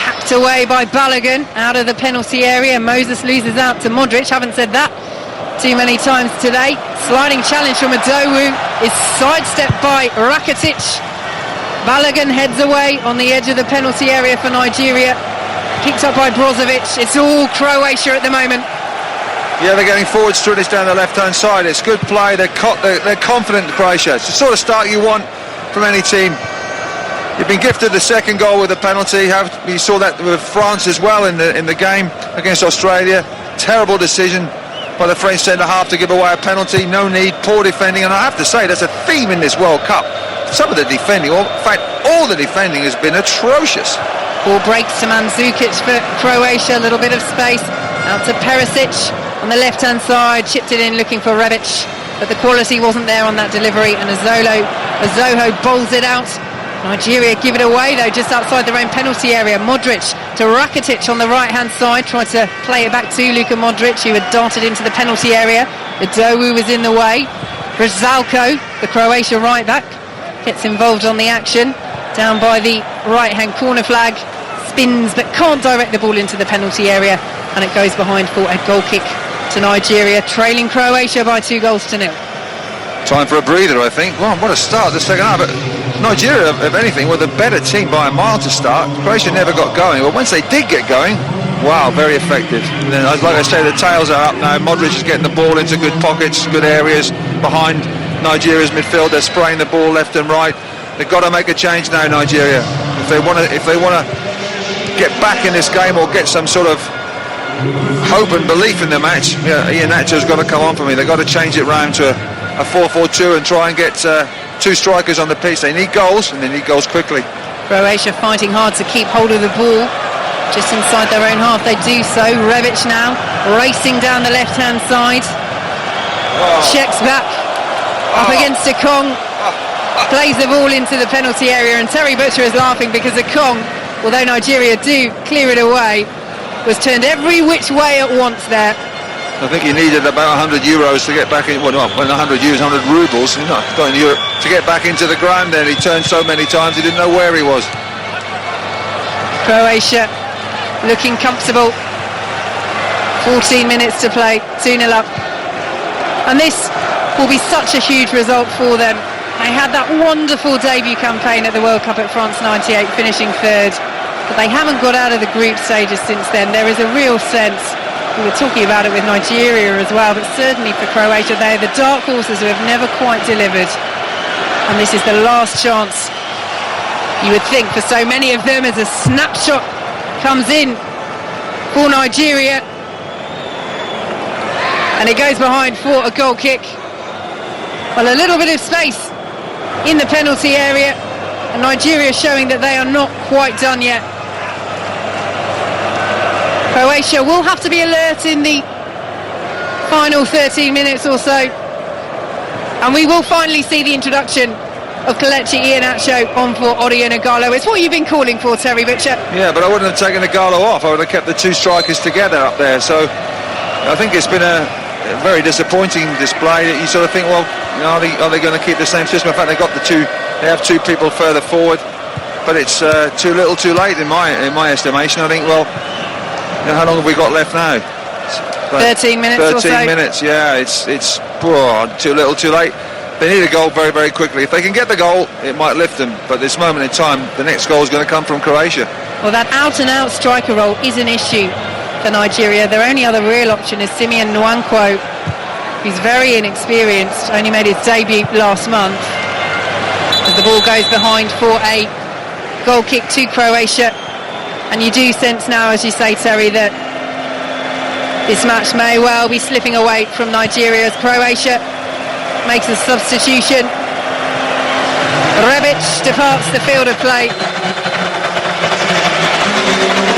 Hacked away by Balogun out of the penalty area. Moses loses out to Modric. Haven't said that too many times today. Sliding challenge from Adowu is sidestepped by Rakitic. Balogun heads away on the edge of the penalty area for Nigeria. Picked up by Brozovic. It's all Croatia at the moment. Yeah, they're getting forward stridders down the left-hand side. It's good play. They're confident, Croatia. It's the sort of start you want from any team. You've been gifted the second goal with a penalty. You saw that with France as well in the game against Australia. Terrible decision by the French centre-half to give away a penalty. No need, poor defending. And I have to say, that's a theme in this World Cup. Some of the defending, or in fact, all the defending has been atrocious. Ball breaks to Mandzukic for Croatia. A little bit of space. Out to Perisic on the left-hand side. Chipped it in looking for Rebic. But the quality wasn't there on that delivery. And Azoho bowls it out. Nigeria give it away though, just outside their own penalty area. Modric to Rakitic on the right-hand side, tried to play it back to Luka Modric, who had darted into the penalty area. Adowu was in the way. Brzalko, the Croatia right-back, gets involved on the action. Down by the right-hand corner flag, spins but can't direct the ball into the penalty area, and it goes behind for a goal kick to Nigeria, trailing Croatia by 2-0. Time for a breather, I think. Well, what a start the second half. But Nigeria, if anything, were the better team by a mile to start. Croatia never got going. Well, once they did get going, wow, very effective. And then, like I say, the tails are up now. Modric is getting the ball into good pockets, good areas behind Nigeria's midfield. They're spraying the ball left and right. They've got to make a change now, Nigeria. If they want to get back in this game or get some sort of hope and belief in the match, Ian Nacho's got to come on for me. They've got to change it round to a 4-4-2 and try and get two strikers on the pitch. They need goals, and they need goals quickly. Croatia fighting hard to keep hold of the ball just inside their own half. They do so. Rebic now racing down the left-hand side. Checks back up against Akong. Plays the ball into the penalty area, and Terry Butcher is laughing because Akong, although Nigeria do clear it away, was turned every which way at once there. I think he needed about 100 euros to get back in. Well, not 100 euros, 100 rubles. Not in Europe to get back into the ground. Then he turned so many times he didn't know where he was. Croatia looking comfortable. 14 minutes to play. 2-0 up, and this will be such a huge result for them. They had that wonderful debut campaign at the World Cup at France '98, finishing third, but they haven't got out of the group stages since then. There is a real sense. We were talking about it with Nigeria as well, but certainly for Croatia, they are the dark horses who have never quite delivered. And this is the last chance, you would think, for so many of them, as a snapshot comes in for Nigeria. And it goes behind for a goal kick. Well, a little bit of space in the penalty area, and Nigeria showing that they are not quite done yet. Croatia will have to be alert in the final 13 minutes or so, and we will finally see the introduction of Kelechi Iheanacho on for Odion Ighalo. It's what you've been calling for, Terry Butcher. Yeah, but I wouldn't have taken Ighalo off. I would have kept the two strikers together up there. So I think it's been a very disappointing display. You sort of think, well, are they going to keep the same system? In fact, they have two people further forward, but it's too little, too late in my estimation. I think, well, how long have we got left now? 13 minutes or so. 13 minutes, yeah. It's too little, too late. They need a goal very, very quickly. If they can get the goal, it might lift them. But this moment in time, the next goal is going to come from Croatia. Well, that out-and-out striker role is an issue for Nigeria. Their only other real option is Simeon Nwankwo, who's very inexperienced, only made his debut last month. As the ball goes behind for a goal kick to Croatia. And you do sense now, as you say, Terry, that This match may well be slipping away from Nigeria as Croatia makes a substitution. Rebic departs the field of play.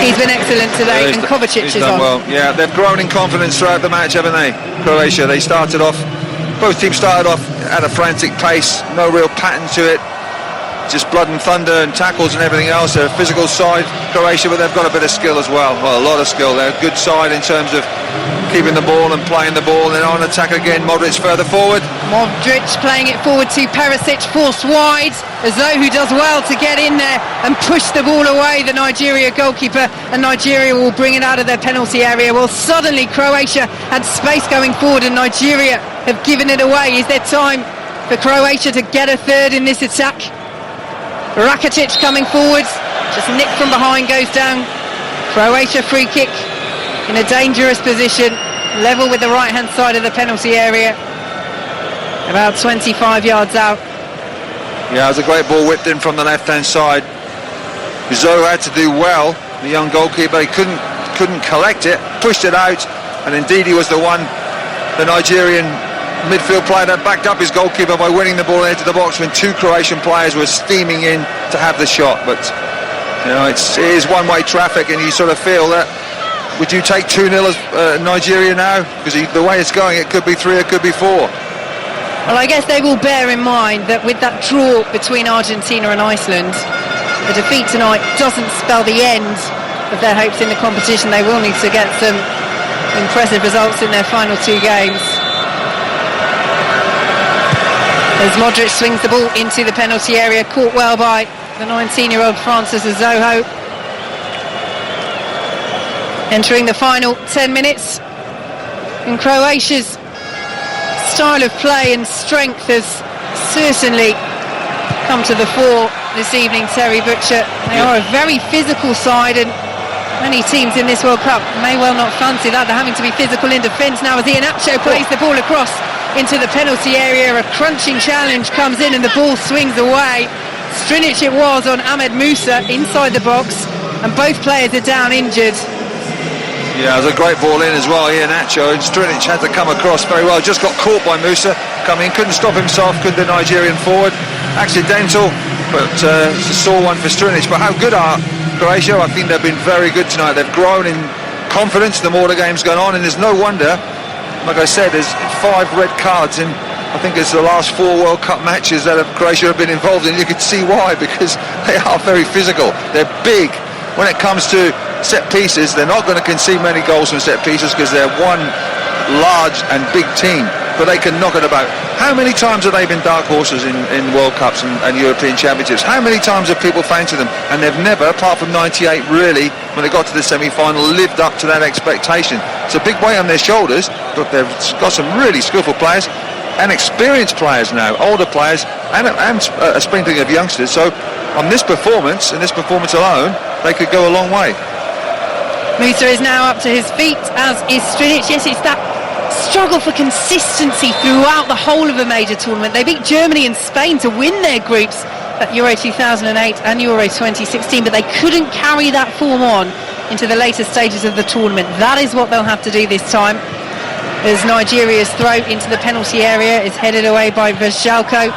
He's been excellent today, and Kovacic is on. Well. Yeah, they've grown in confidence throughout the match, haven't they? Croatia, both teams started off at a frantic pace, no real pattern to it. Just blood and thunder and tackles and everything else. They're a physical side, Croatia, but they've got a bit of skill as well. Well, a lot of skill. They're a good side in terms of keeping the ball and playing the ball. And then on attack again, Modric further forward. Modric playing it forward to Perisic, forced wide. Azohu does well to get in there and push the ball away, the Nigeria goalkeeper, and Nigeria will bring it out of their penalty area. Well, suddenly Croatia had space going forward and Nigeria have given it away. Is there time for Croatia to get a third in this attack? Rakitic coming forwards, just nicked from behind, goes down. Croatia free kick in a dangerous position, level with the right hand side of the penalty area, about 25 yards out. Yeah, it was a great ball whipped in from the left hand side. Zoe had to do well, the young goalkeeper. He couldn't collect it, pushed it out, and indeed he was the one, the Nigerian midfield player that backed up his goalkeeper by winning the ball into the box when two Croatian players were steaming in to have the shot. But you know, it is one-way traffic, and you sort of feel that. Would you take 2-0 as Nigeria now? Because the way it's going, it could be 3, it could be 4. Well, I guess they will bear in mind that with that draw between Argentina and Iceland, the defeat tonight doesn't spell the end of their hopes in the competition. They will need to get some impressive results in their final 2 games. As Modric swings the ball into the penalty area, caught well by the 19-year-old Francis Azoho. Entering the final 10 minutes, and Croatia's style of play and strength has certainly come to the fore this evening, Terry Butcher. They are a very physical side, and many teams in this World Cup may well not fancy that. They're having to be physical in defence now as Iheanacho plays the ball across into the penalty area. A crunching challenge comes in and the ball swings away. Strinic it was on Ahmed Musa inside the box, and both players are down injured. Yeah, it was a great ball in as well, Iheanacho, and Strinic had to come across very well. Just got caught by Musa coming in, couldn't stop himself, could the Nigerian forward. Accidental, but it's a sore one for Strinic. But how good are Croatia? I think they've been very good tonight. They've grown in confidence the more the game's gone on, and there's no wonder, like I said, there's 5 red cards in, I think it's the last 4 World Cup matches that Croatia have been involved in. You can see why, because they are very physical. They're big. When it comes to set pieces, they're not going to concede many goals from set pieces because they're one large and big team, but they can knock it about. How many times have they been dark horses in World Cups and European Championships? How many times have people fancied them? And they've never, apart from 98 really, when they got to the semi-final, lived up to that expectation. It's a big weight on their shoulders, but they've got some really skillful players and experienced players now, older players, and a sprinkling of youngsters. So on this performance, and this performance alone, they could go a long way. Musa is now up to his feet, as is Strinic. Yes, it's that struggle for consistency throughout the whole of a major tournament. They beat Germany and Spain to win their groups at Euro 2008 and Euro 2016, but they couldn't carry that form on into the later stages of the tournament. That is what they'll have to do this time, as Nigeria's throw into the penalty area is headed away by Vršljko.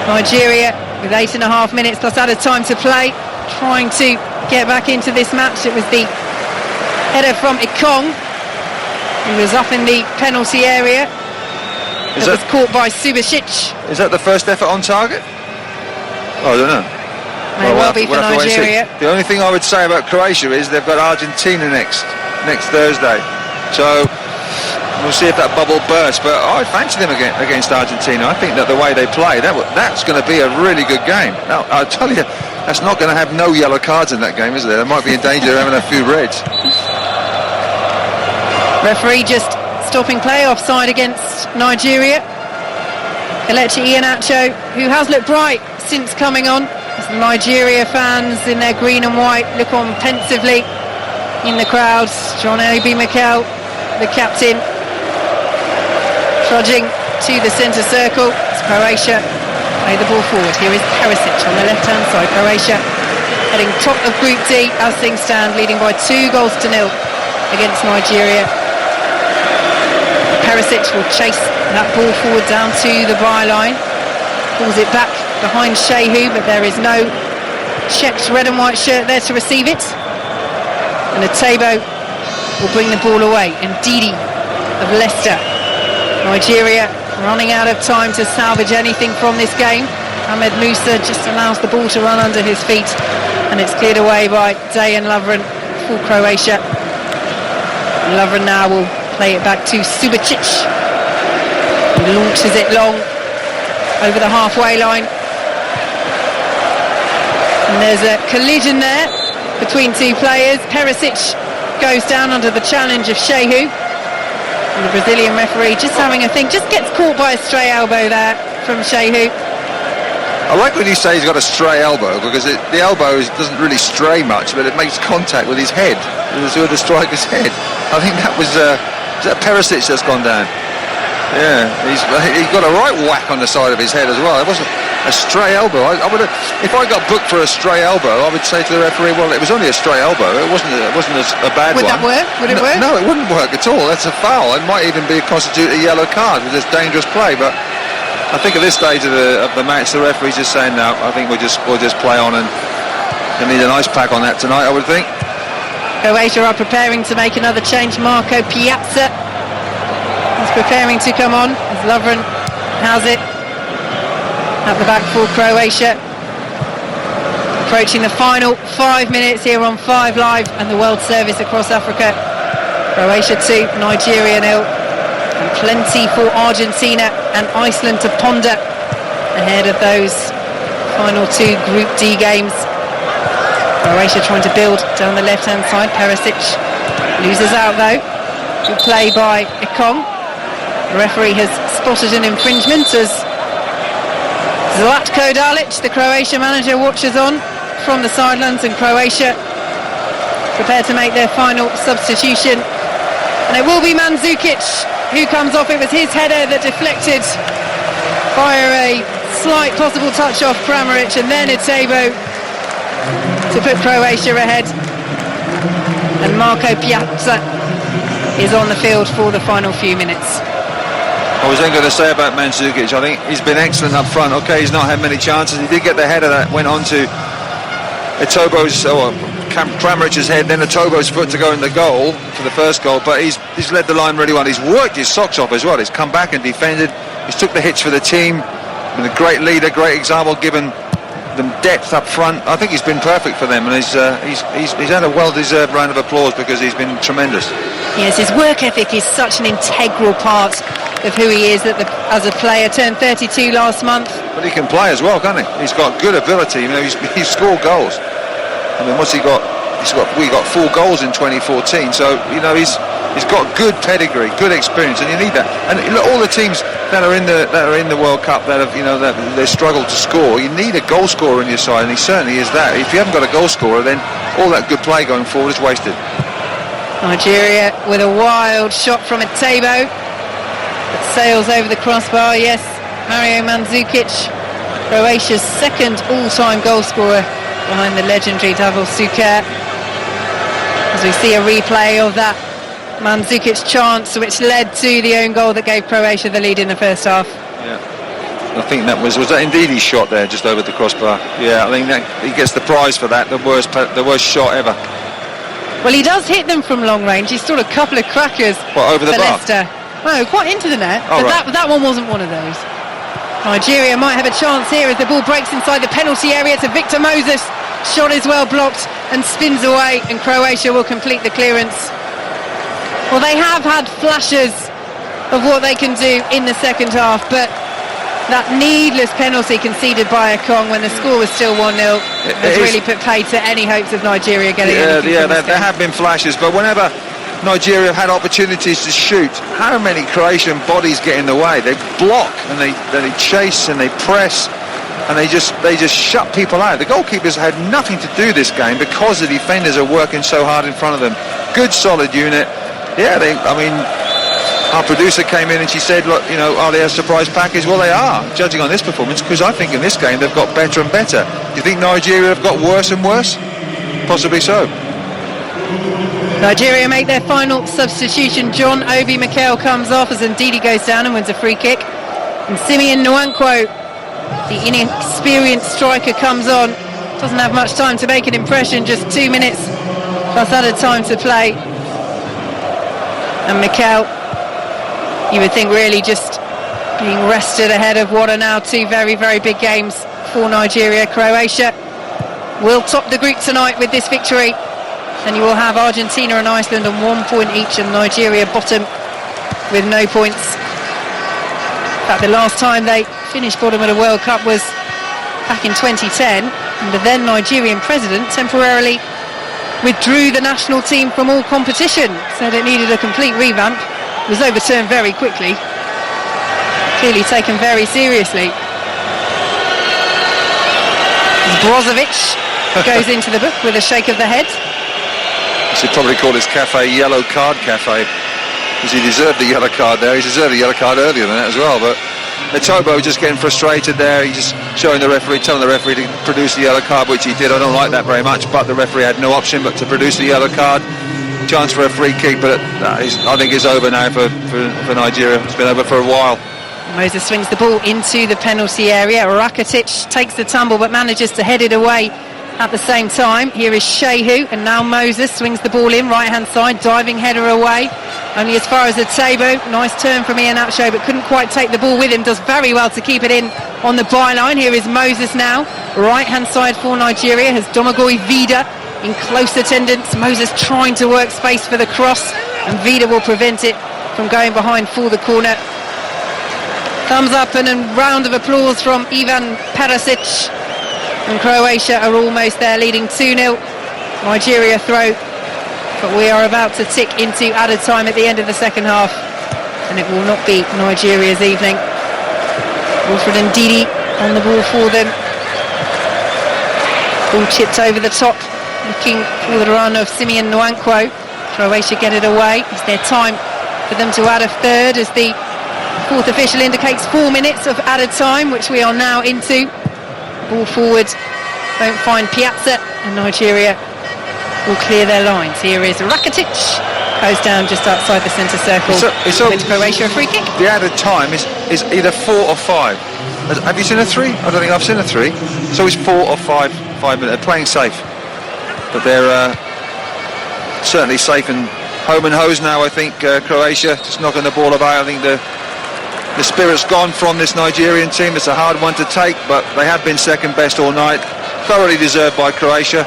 Nigeria with 8.5 minutes plus added time to play, trying to get back into this match. It was the header from Ikong, who was up in the penalty area. It was caught by Subasic. Is that the first effort on target? Oh, I don't know. May well be for Nigeria. The only thing I would say about Croatia is they've got Argentina next Thursday. So we'll see if that bubble bursts. But I fancy them against Argentina. I think that the way they play, that's going to be a really good game. Now, I'll tell you, that's not going to have no yellow cards in that game, is there? They might be in danger of having a few reds. Referee just stopping play offside against Nigeria. Kelechi Iheanacho, who has looked bright since coming on, as the Nigeria fans in their green and white look on pensively in the crowds. John Obi Mikel, the captain, trudging to the centre circle. It's Croatia play the ball forward. Here is Perisic on the left hand side. Croatia heading top of Group D as things stand, leading by 2-0 against Nigeria. Perisic will chase that ball forward down to the byline. Pulls it back behind Shehu, but there is no checked red and white shirt there to receive it. And Atebo will bring the ball away. And Didi of Leicester. Nigeria running out of time to salvage anything from this game. Ahmed Musa just allows the ball to run under his feet, and it's cleared away by Dejan Lovren for Croatia. Lovren now will play it back to Subasic. He launches it long over the halfway line. And there's a collision there between two players. Perisic goes down under the challenge of Shehu. And the Brazilian referee just having a think, just gets caught by a stray elbow there from Shehu. I like when you say he's got a stray elbow, because the elbow doesn't really stray much, but it makes contact with his head, with the striker's head. I think that was that Perisic that's gone down. Yeah, he's got a right whack on the side of his head as well. It wasn't a stray elbow. I would have, if I got booked for a stray elbow, I would say to the referee, well, it was only a stray elbow. It wasn't a bad one. Would that work? Would it work? No, it wouldn't work at all. That's a foul. It might even constitute a yellow card with this dangerous play. But I think at this stage of the match, the referee's just saying, no, I think we'll just play on, and they need an ice pack on that tonight, I would think. Croatia are preparing to make another change. Marco Piazza is preparing to come on as Lovren has it at the back for Croatia. Approaching the final 5 minutes here on 5 Live and the World Service across Africa. Croatia 2, Nigeria 0. And plenty for Argentina and Iceland to ponder ahead of those final 2 Group D games. Croatia trying to build down the left-hand side. Perisic loses out though. Good play by Ekong. The referee has spotted an infringement as Zlatko Dalic, the Croatia manager, watches on from the sidelines, and Croatia prepared to make their final substitution. And it will be Mandzukic who comes off. It was his header that deflected via a slight possible touch off Kramaric, and then Atebo to put Croatia ahead. And Marco Piazza is on the field for the final few minutes. I was then going to say about Mandzukic, I think he's been excellent up front. Okay, he's not had many chances. He did get the header that went on to Etobo's, Kramaric's head, then Etobo's foot to go in the goal for the first goal, but he's led the line really well. He's worked his socks off as well. He's come back and defended. He's took the hits for the team. Been a great leader, great example, given them depth up front. I think he's been perfect for them, and he's had a well-deserved round of applause because he's been tremendous. Yes, his work ethic is such an integral part of who he is as a player. Turned 32 last month. But he can play as well, can't he? He's got good ability. You know, he's scored goals. I mean, what's he got? We got 4 goals in 2014. So you know, he's got good pedigree, good experience, and you need that. And look, all the teams that are in the World Cup that have, you know, that they struggle to score, you need a goal scorer in your side, and he certainly is that. If you haven't got a goal scorer, then all that good play going forward is wasted. Nigeria with a wild shot from Atebo. It sails over the crossbar. Yes, Mario Mandzukic, Croatia's second all-time goal scorer behind the legendary Davor Suker. As we see a replay of that Mandzukic chance, which led to the own goal that gave Croatia the lead in the first half. Yeah, I think that was that indeed his shot there, just over the crossbar. Yeah, I think that he gets the prize for that, the worst shot ever. Well, he does hit them from long range. He's scored a couple of crackers over the bar? Leicester. No, quite into the net, but right. that one wasn't one of those. Nigeria might have a chance here as the ball breaks inside the penalty area to Victor Moses. Shot is well blocked and spins away, and Croatia will complete the clearance. Well, they have had flashes of what they can do in the second half, but that needless penalty conceded by Ekong when the score was still 1-0 has really put paid to any hopes of Nigeria getting anything from this game. There have been flashes, but whenever Nigeria have had opportunities to shoot, how many Croatian bodies get in the way? They block and they chase and they press, and they just shut people out. The goalkeepers had nothing to do this game because the defenders are working so hard in front of them. Good solid unit. Yeah, our producer came in and she said, look, you know, are they a surprise package? Well, they are, judging on this performance, because I think in this game they've got better and better. Do you think Nigeria have got worse and worse? Possibly so. Nigeria make their final substitution. John Obi Mikel comes off as Ndidi goes down and wins a free kick. And Simeon Nwankwo, the inexperienced striker, comes on. Doesn't have much time to make an impression, just 2 minutes plus added time to play. And Mikel, you would think, really just being rested ahead of what are now two very, very big games for Nigeria. Croatia will top the group tonight with this victory. And you will have Argentina and Iceland on 1 point each, and Nigeria bottom with no points. In fact, the last time they finished bottom at a World Cup was back in 2010, and the then Nigerian president temporarily withdrew the national team from all competition, said it needed a complete revamp. It was overturned very quickly, clearly taken very seriously. Brozovic goes into the book with a shake of the head. Should probably call his cafe Yellow Card Cafe, because he deserved the yellow card there. He deserved a yellow card earlier than that as well, but Etobo just getting frustrated there. He's just showing the referee, telling the referee to produce the yellow card, which he did. I don't like that very much, but the referee had no option but to produce the yellow card. Chance for a free kick, but I think it's over now for Nigeria. It's been over for a while. Moses swings the ball into the penalty area. Rakitic takes the tumble but manages to head it away at the same time. Here is Shehu, and now Moses swings the ball in, right hand side, diving header away, only as far as the table. Nice turn from Iheanacho, but couldn't quite take the ball with him. Does very well to keep it in on the byline. Here is Moses now, right hand side for Nigeria, has Domagoj Vida in close attendance. Moses trying to work space for the cross, and Vida will prevent it from going behind for the corner. Thumbs up and a round of applause from Ivan Perisic. And Croatia are almost there, leading 2-0. Nigeria throw, but we are about to tick into added time at the end of the second half, and it will not be Nigeria's evening. Wilfred Ndidi on the ball for them. Ball chipped over the top, looking for the run of Simeon Nwankwo. Croatia get it away. Is there time for them to add a third, as the fourth official indicates 4 minutes of added time, which we are now into. Ball forward, don't find Piazza, and Nigeria will clear their lines. Here is Rakitic, goes down just outside the centre circle. With Croatia a free kick. The added time is either 4 or 5. Have you seen a 3? I don't think I've seen a 3. So it's 4 or 5 minutes. They're playing safe, but they're certainly safe and home and hose now. I think Croatia just knocking the ball about. I think the spirit's gone from this Nigerian team. It's a hard one to take, but they have been second best all night. Thoroughly deserved by Croatia.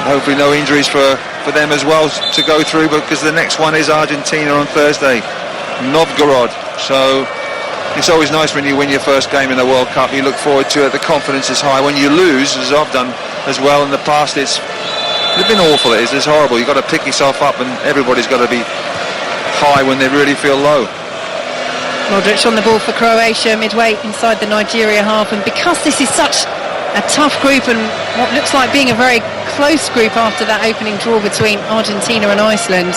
Hopefully no injuries for them as well to go through, because the next one is Argentina on Thursday, Novgorod. So it's always nice when you win your first game in the World Cup. You look forward to it. The confidence is high. When you lose, as I've done as well in the past, it's been awful. It's horrible. You've got to pick yourself up, and everybody's got to be high when they really feel low. Modric on the ball for Croatia, midway inside the Nigeria half, and because this is such a tough group and what looks like being a very close group after that opening draw between Argentina and Iceland,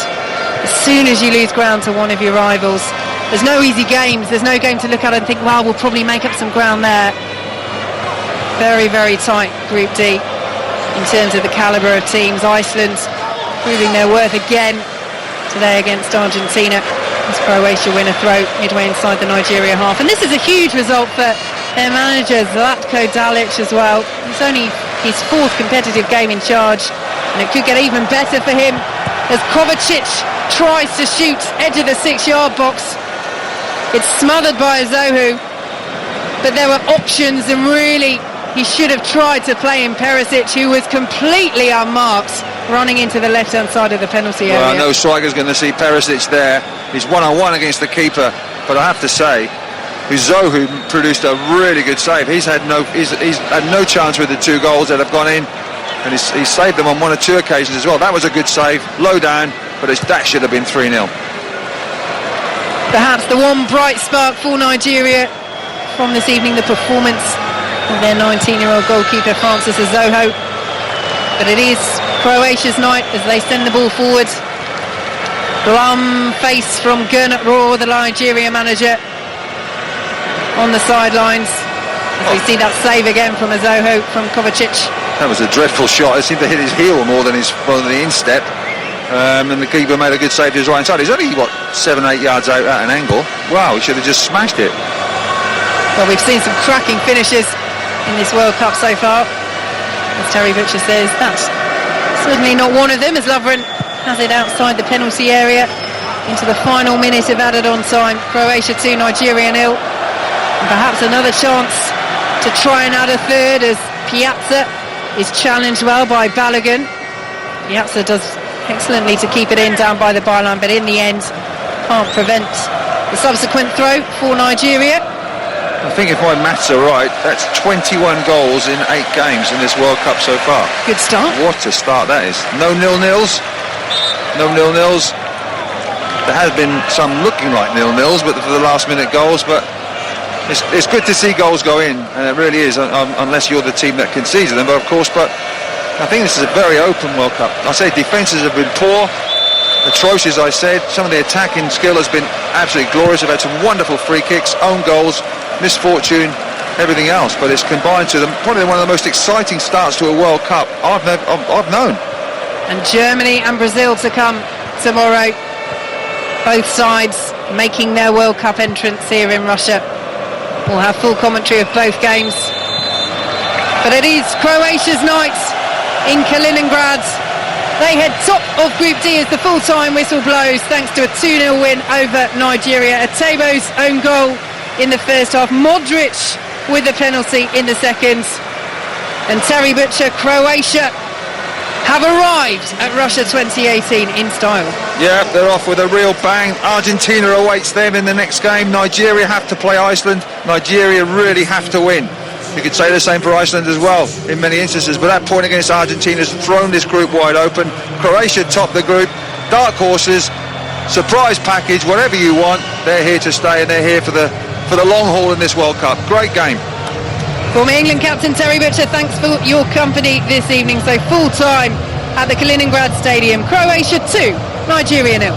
as soon as you lose ground to one of your rivals, there's no easy games. There's no game to look at and think, well, we'll probably make up some ground there. Very, very tight Group D in terms of the calibre of teams. Iceland proving their worth again today against Argentina, as Croatia win a throw midway inside the Nigeria half. And this is a huge result for their manager Zlatko Dalic as well. It's only his fourth competitive game in charge, and it could get even better for him as Kovacic tries to shoot edge of the 6-yard box. It's smothered by Zohu, but there were options, and really he should have tried to play in Perisic, who was completely unmarked, running into the left-hand side of the penalty area. Well, I know striker's going to see Perisic there. He's one-on-one against the keeper, but I have to say, Zohu produced a really good save. He's had no chance with the 2 goals that have gone in, and he's saved them on 1 or 2 occasions as well. That was a good save, low down, but that should have been 3-0. Perhaps the one bright spark for Nigeria from this evening, the performance of their 19-year-old goalkeeper Francis Zoho. But it is Croatia's night as they send the ball forward. Glum face from Gernot Rohr, the Nigeria manager, on the sidelines. As we see that save again from Zoho from Kovacic. That was a dreadful shot. It seemed to hit his heel more than the instep. and the keeper made a good save to his right side. He's only, what, 7-8 yards out at an angle. Wow, he should have just smashed it. Well, we've seen some cracking finishes in this World Cup so far. As Terry Butcher says, that's certainly not one of them, as Lovren has it outside the penalty area into the final minute of added-on time. Croatia 2, Nigeria 0. And perhaps another chance to try and add a third, as Piazza is challenged well by Balogun. Piazza does excellently to keep it in down by the byline, but in the end can't prevent the subsequent throw for Nigeria. I think if my maths are right, that's 21 goals in 8 games in this World Cup so far. Good start. What a start that is. No nil-nils. No nil-nils. There has been some looking like nil-nils, but for the last-minute goals. But it's good to see goals go in, and it really is, unless you're the team that concedes them, of course. But I think this is a very open World Cup. I say defences have been poor, atrocious, I said. Some of the attacking skill has been absolutely glorious. They've had some wonderful free kicks, own goals, misfortune, everything else, but it's combined to them probably one of the most exciting starts to a World Cup I've known. And Germany and Brazil to come tomorrow, both sides making their World Cup entrance here in Russia. We'll have full commentary of both games, but it is Croatia's night in Kaliningrad. They head top of Group D as the full-time whistle blows, thanks to a 2-0 win over Nigeria. Atebo's own goal in the first half, Modric with the penalty in the second. And Terry Butcher, Croatia have arrived at Russia 2018 in style. Yeah, they're off with a real bang. Argentina awaits them in the next game. Nigeria have to play Iceland. Nigeria really have to win. You could say the same for Iceland as well in many instances, but that point against Argentina has thrown this group wide open. Croatia top the group, dark horses, surprise package, whatever you want, they're here to stay, and they're here for the long haul in this World Cup. Great game. Former England captain Terry Butcher, thanks for your company this evening. So full time at the Kaliningrad Stadium. Croatia 2, Nigeria 0.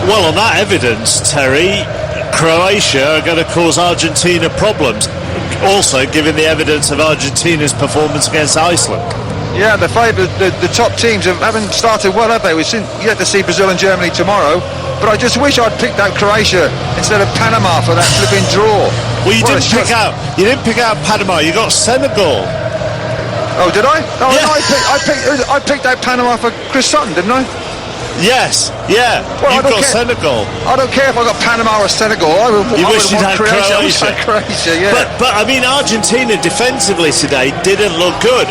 Well, on that evidence, Terry, Croatia are going to cause Argentina problems. Also, given the evidence of Argentina's performance against Iceland. Yeah, the top teams haven't started well, have they? We've yet to see Brazil and Germany tomorrow. But I just wish I'd picked out Croatia instead of Panama for that flipping draw. Well, you didn't pick out Panama. You got Senegal. Oh, did I? Oh, yeah. No, I picked out Panama for Chris Sutton, didn't I? Yes, yeah. Well, You've got Senegal. I don't care if I got Panama or Senegal. You wish you'd had Croatia. I wish I had Croatia, yeah. But I mean, Argentina defensively today didn't look good.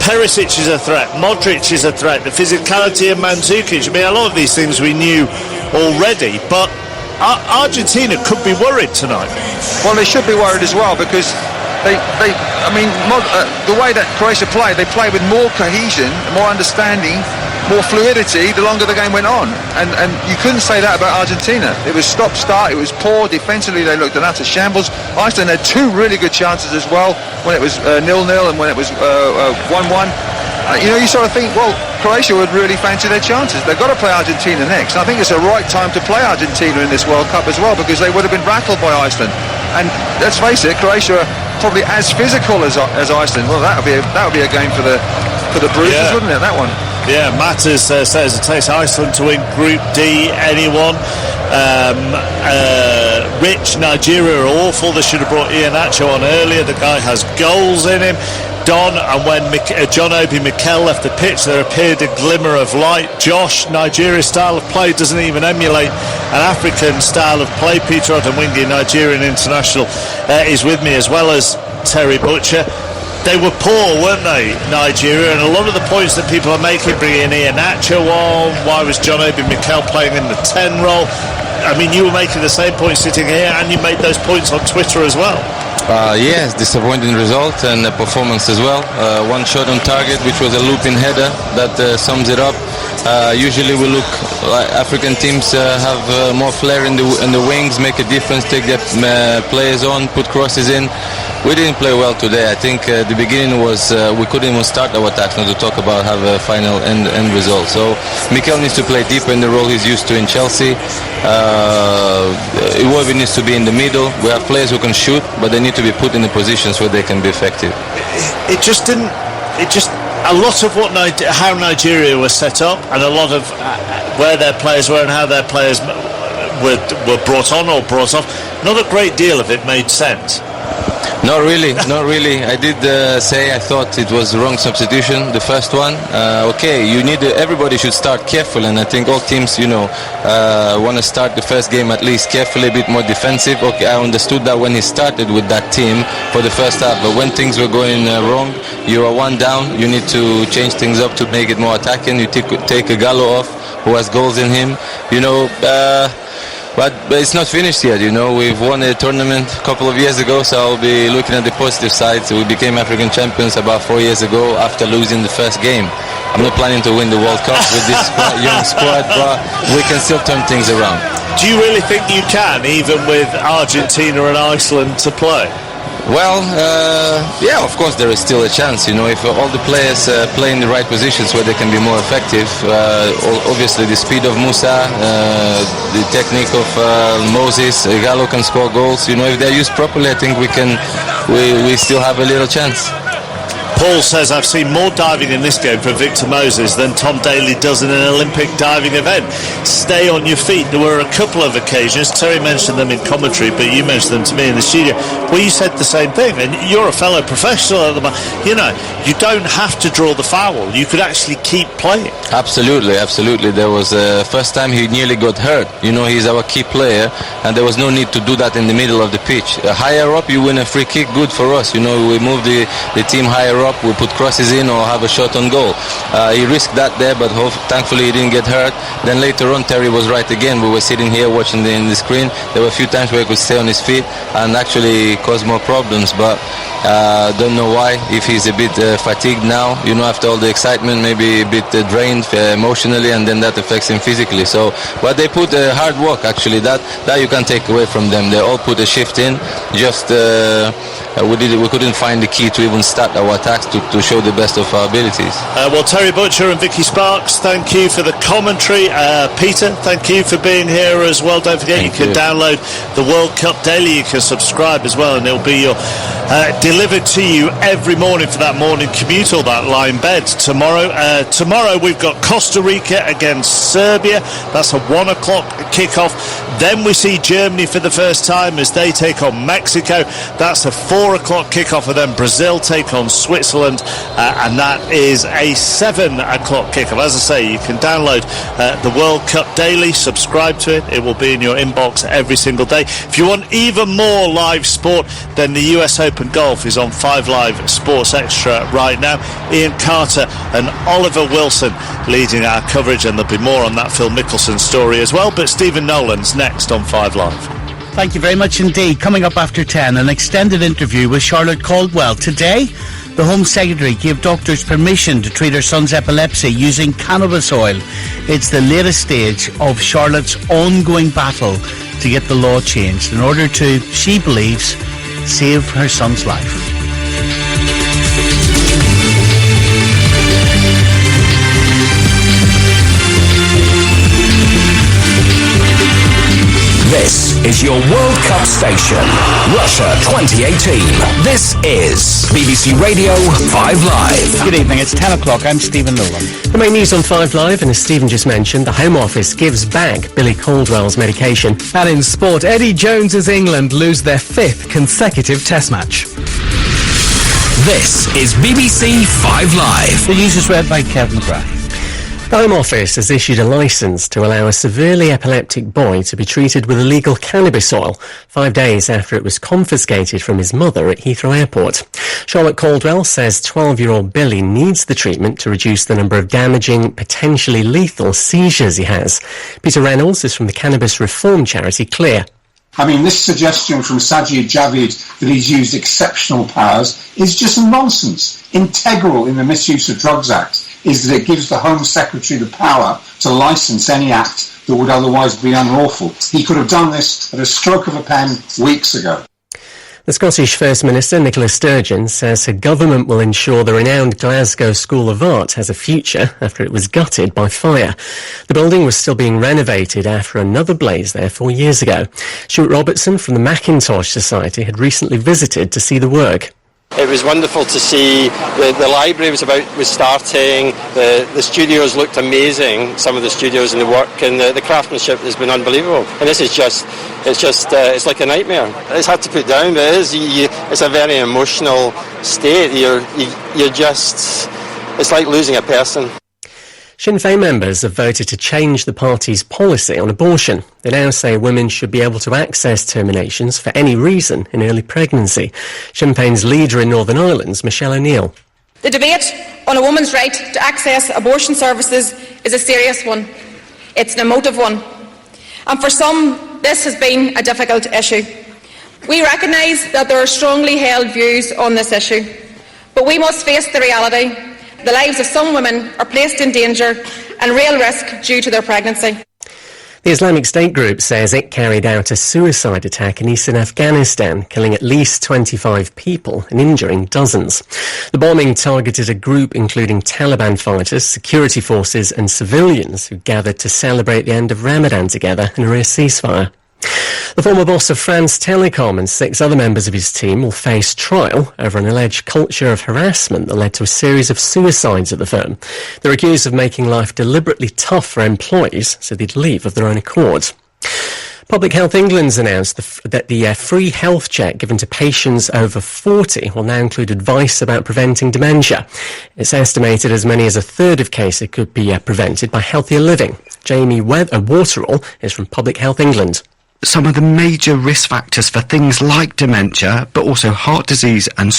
Perisic is a threat. Modric is a threat. The physicality of Mandzukic. I mean, a lot of these things we knew already, but Argentina could be worried tonight. Well, they should be worried as well, because the way that Croatia played, they played with more cohesion, more understanding, more fluidity the longer the game went on, and you couldn't say that about Argentina. It was stop-start, it was poor defensively, they looked an utter shambles. Iceland had 2 really good chances as well, when it was 0-0 and when it was 1-1. You sort of think, well, Croatia would really fancy their chances. They've got to play Argentina next, and I think it's the right time to play Argentina in this World Cup as well, because they would have been rattled by Iceland. And let's face it, Croatia are probably as physical as Iceland. Well, that would be a game for the bruisers, wouldn't it? That one. Yeah, Matters says it takes Iceland to win Group D. Anyone? Rich, Nigeria are awful. They should have brought Iheanacho on earlier. The guy has goals in him. Don, and when John Obi Mikel left the pitch, there appeared a glimmer of light. Josh, Nigeria's style of play doesn't even emulate an African style of play. Peter Odemwingie, Nigerian international, is with me, as well as Terry Butcher. They were poor, weren't they, Nigeria? And a lot of the points that people are making, bringing Iheanacho on, why was John Obi Mikel playing in the 10 role? I mean, you were making the same point sitting here, and you made those points on Twitter as well. Yes, disappointing result and performance as well. One shot on target, which was a looping header, that sums it up. Usually we look like African teams have more flair in the wings, make a difference, take their players on, put crosses in. We didn't play well today. I think the beginning was we couldn't even start our attacks, not to talk about have a final end result. So Mikel needs to play deeper in the role he's used to in Chelsea. Iwobi needs to be in the middle. We have players who can shoot, but they need to be put in the positions where they can be effective. It just a lot of how Nigeria was set up, and a lot of where their players were and how their players were brought on or brought off, not a great deal of it made sense. Not really. I did say I thought it was the wrong substitution, the first one. Everybody should start careful, and I think all teams, want to start the first game at least carefully, a bit more defensive. Okay, I understood that when he started with that team for the first half, but when things were going wrong, you are one down, you need to change things up to make it more attacking. You take a Gallo off, who has goals in him, But it's not finished yet, We've won a tournament a couple of years ago, so I'll be looking at the positive side. So we became African champions about 4 years ago after losing the first game. I'm not planning to win the World Cup with this young squad, but we can still turn things around. Do you really think you can, even with Argentina and Iceland to play? Well, yeah, of course there is still a chance, if all the players play in the right positions where they can be more effective. Obviously the speed of Musa, the technique of Moses, Gallo can score goals. If they're used properly, I think we still have a little chance. Paul says, I've seen more diving in this game from Victor Moses than Tom Daley does in an Olympic diving event. Stay on your feet. There were a couple of occasions, Terry mentioned them in commentary, but you mentioned them to me in the studio, where you said the same thing, and you're a fellow professional at the moment. You don't have to draw the foul. You could actually keep playing. Absolutely. There was first time he nearly got hurt. He's our key player, and there was no need to do that in the middle of the pitch. Higher up, you win a free kick, good for us. We move the team higher up, we put crosses in or have a shot on goal. He risked that there, but thankfully he didn't get hurt. Then later on, Terry was right again. We were sitting here watching in the screen. There were a few times where he could stay on his feet and actually cause more problems, but don't know why. If he's a bit fatigued now, after all the excitement, maybe a bit drained emotionally, and then that affects him physically. So, but they put hard work, actually. That you can't take away from them. They all put a shift in. Just we couldn't find the key to even start our attacks to show the best of our abilities. Well, Terry Butcher and Vicky Sparks, thank you for the commentary. Peter, thank you for being here as well. Don't forget, you can download the World Cup Daily. You can subscribe as well, and it'll be delivered to you every morning for that morning commute or that line bed. Tomorrow we've got Costa Rica against Serbia. That's a 1 o'clock kickoff. Then we see Germany for the first time as they take on Mexico. That's a 4 o'clock kickoff, and then Brazil take on Switzerland, and that is a 7 o'clock kickoff. As I say, you can download the World Cup Daily, subscribe to it. It will be in your inbox every single day. If you want even more live sport, then the US Open Golf is on 5 Live Sports Extra right now. Ian Carter and Oliver Wilson leading our coverage, and there'll be more on that Phil Mickelson story as well. But Stephen Nolan's next on 5 Live. Thank you very much indeed. Coming up after 10, an extended interview with Charlotte Caldwell. Today, the Home Secretary gave doctors permission to treat her son's epilepsy using cannabis oil. It's the latest stage of Charlotte's ongoing battle to get the law changed in order to, she believes, save her son's life. This is your World Cup station, Russia 2018. This is BBC Radio 5 Live. Good evening, it's 10 o'clock, I'm Stephen Nolan. The main news on 5 Live, and as Stephen just mentioned, the Home Office gives back Billy Caldwell's medication. And in sport, Eddie Jones's England lose their 5th consecutive Test match. This is BBC 5 Live. The news is read by Kev McGrath. The Home Office has issued a licence to allow a severely epileptic boy to be treated with illegal cannabis oil 5 days after it was confiscated from his mother at Heathrow Airport. Charlotte Caldwell says 12-year-old Billy needs the treatment to reduce the number of damaging, potentially lethal seizures he has. Peter Reynolds is from the cannabis reform charity Clear. I mean, this suggestion from Sajid Javid that he's used exceptional powers is just nonsense. Integral in the Misuse of Drugs Act is that it gives the Home Secretary the power to licence any act that would otherwise be unlawful. He could have done this at a stroke of a pen weeks ago. The Scottish First Minister, Nicola Sturgeon, says her government will ensure the renowned Glasgow School of Art has a future after it was gutted by fire. The building was still being renovated after another blaze there 4 years ago. Stuart Robertson from the Macintosh Society had recently visited to see the work. It was wonderful to see the library was starting, the studios looked amazing, some of the studios and the work, and the craftsmanship has been unbelievable. And this is it's like a nightmare. It's hard to put down, but it's a very emotional state. It's like losing a person. Sinn Féin members have voted to change the party's policy on abortion. They now say women should be able to access terminations for any reason in early pregnancy. Sinn Féin's leader in Northern Ireland, Michelle O'Neill. The debate on a woman's right to access abortion services is a serious one. It's an emotive one. And for some, this has been a difficult issue. We recognise that there are strongly held views on this issue, but we must face the reality. The lives of some women are placed in danger and real risk due to their pregnancy. The Islamic State group says it carried out a suicide attack in eastern Afghanistan, killing at least 25 people and injuring dozens. The bombing targeted a group including Taliban fighters, security forces and civilians who gathered to celebrate the end of Ramadan together and a rear ceasefire. The former boss of France Telecom and 6 other members of his team will face trial over an alleged culture of harassment that led to a series of suicides at the firm. They're accused of making life deliberately tough for employees so they'd leave of their own accord. Public Health England's announced that the free health check given to patients over 40 will now include advice about preventing dementia. It's estimated as many as a third of cases could be prevented by healthier living. Jamie Waterall is from Public Health England. Some of the major risk factors for things like dementia, but also heart disease and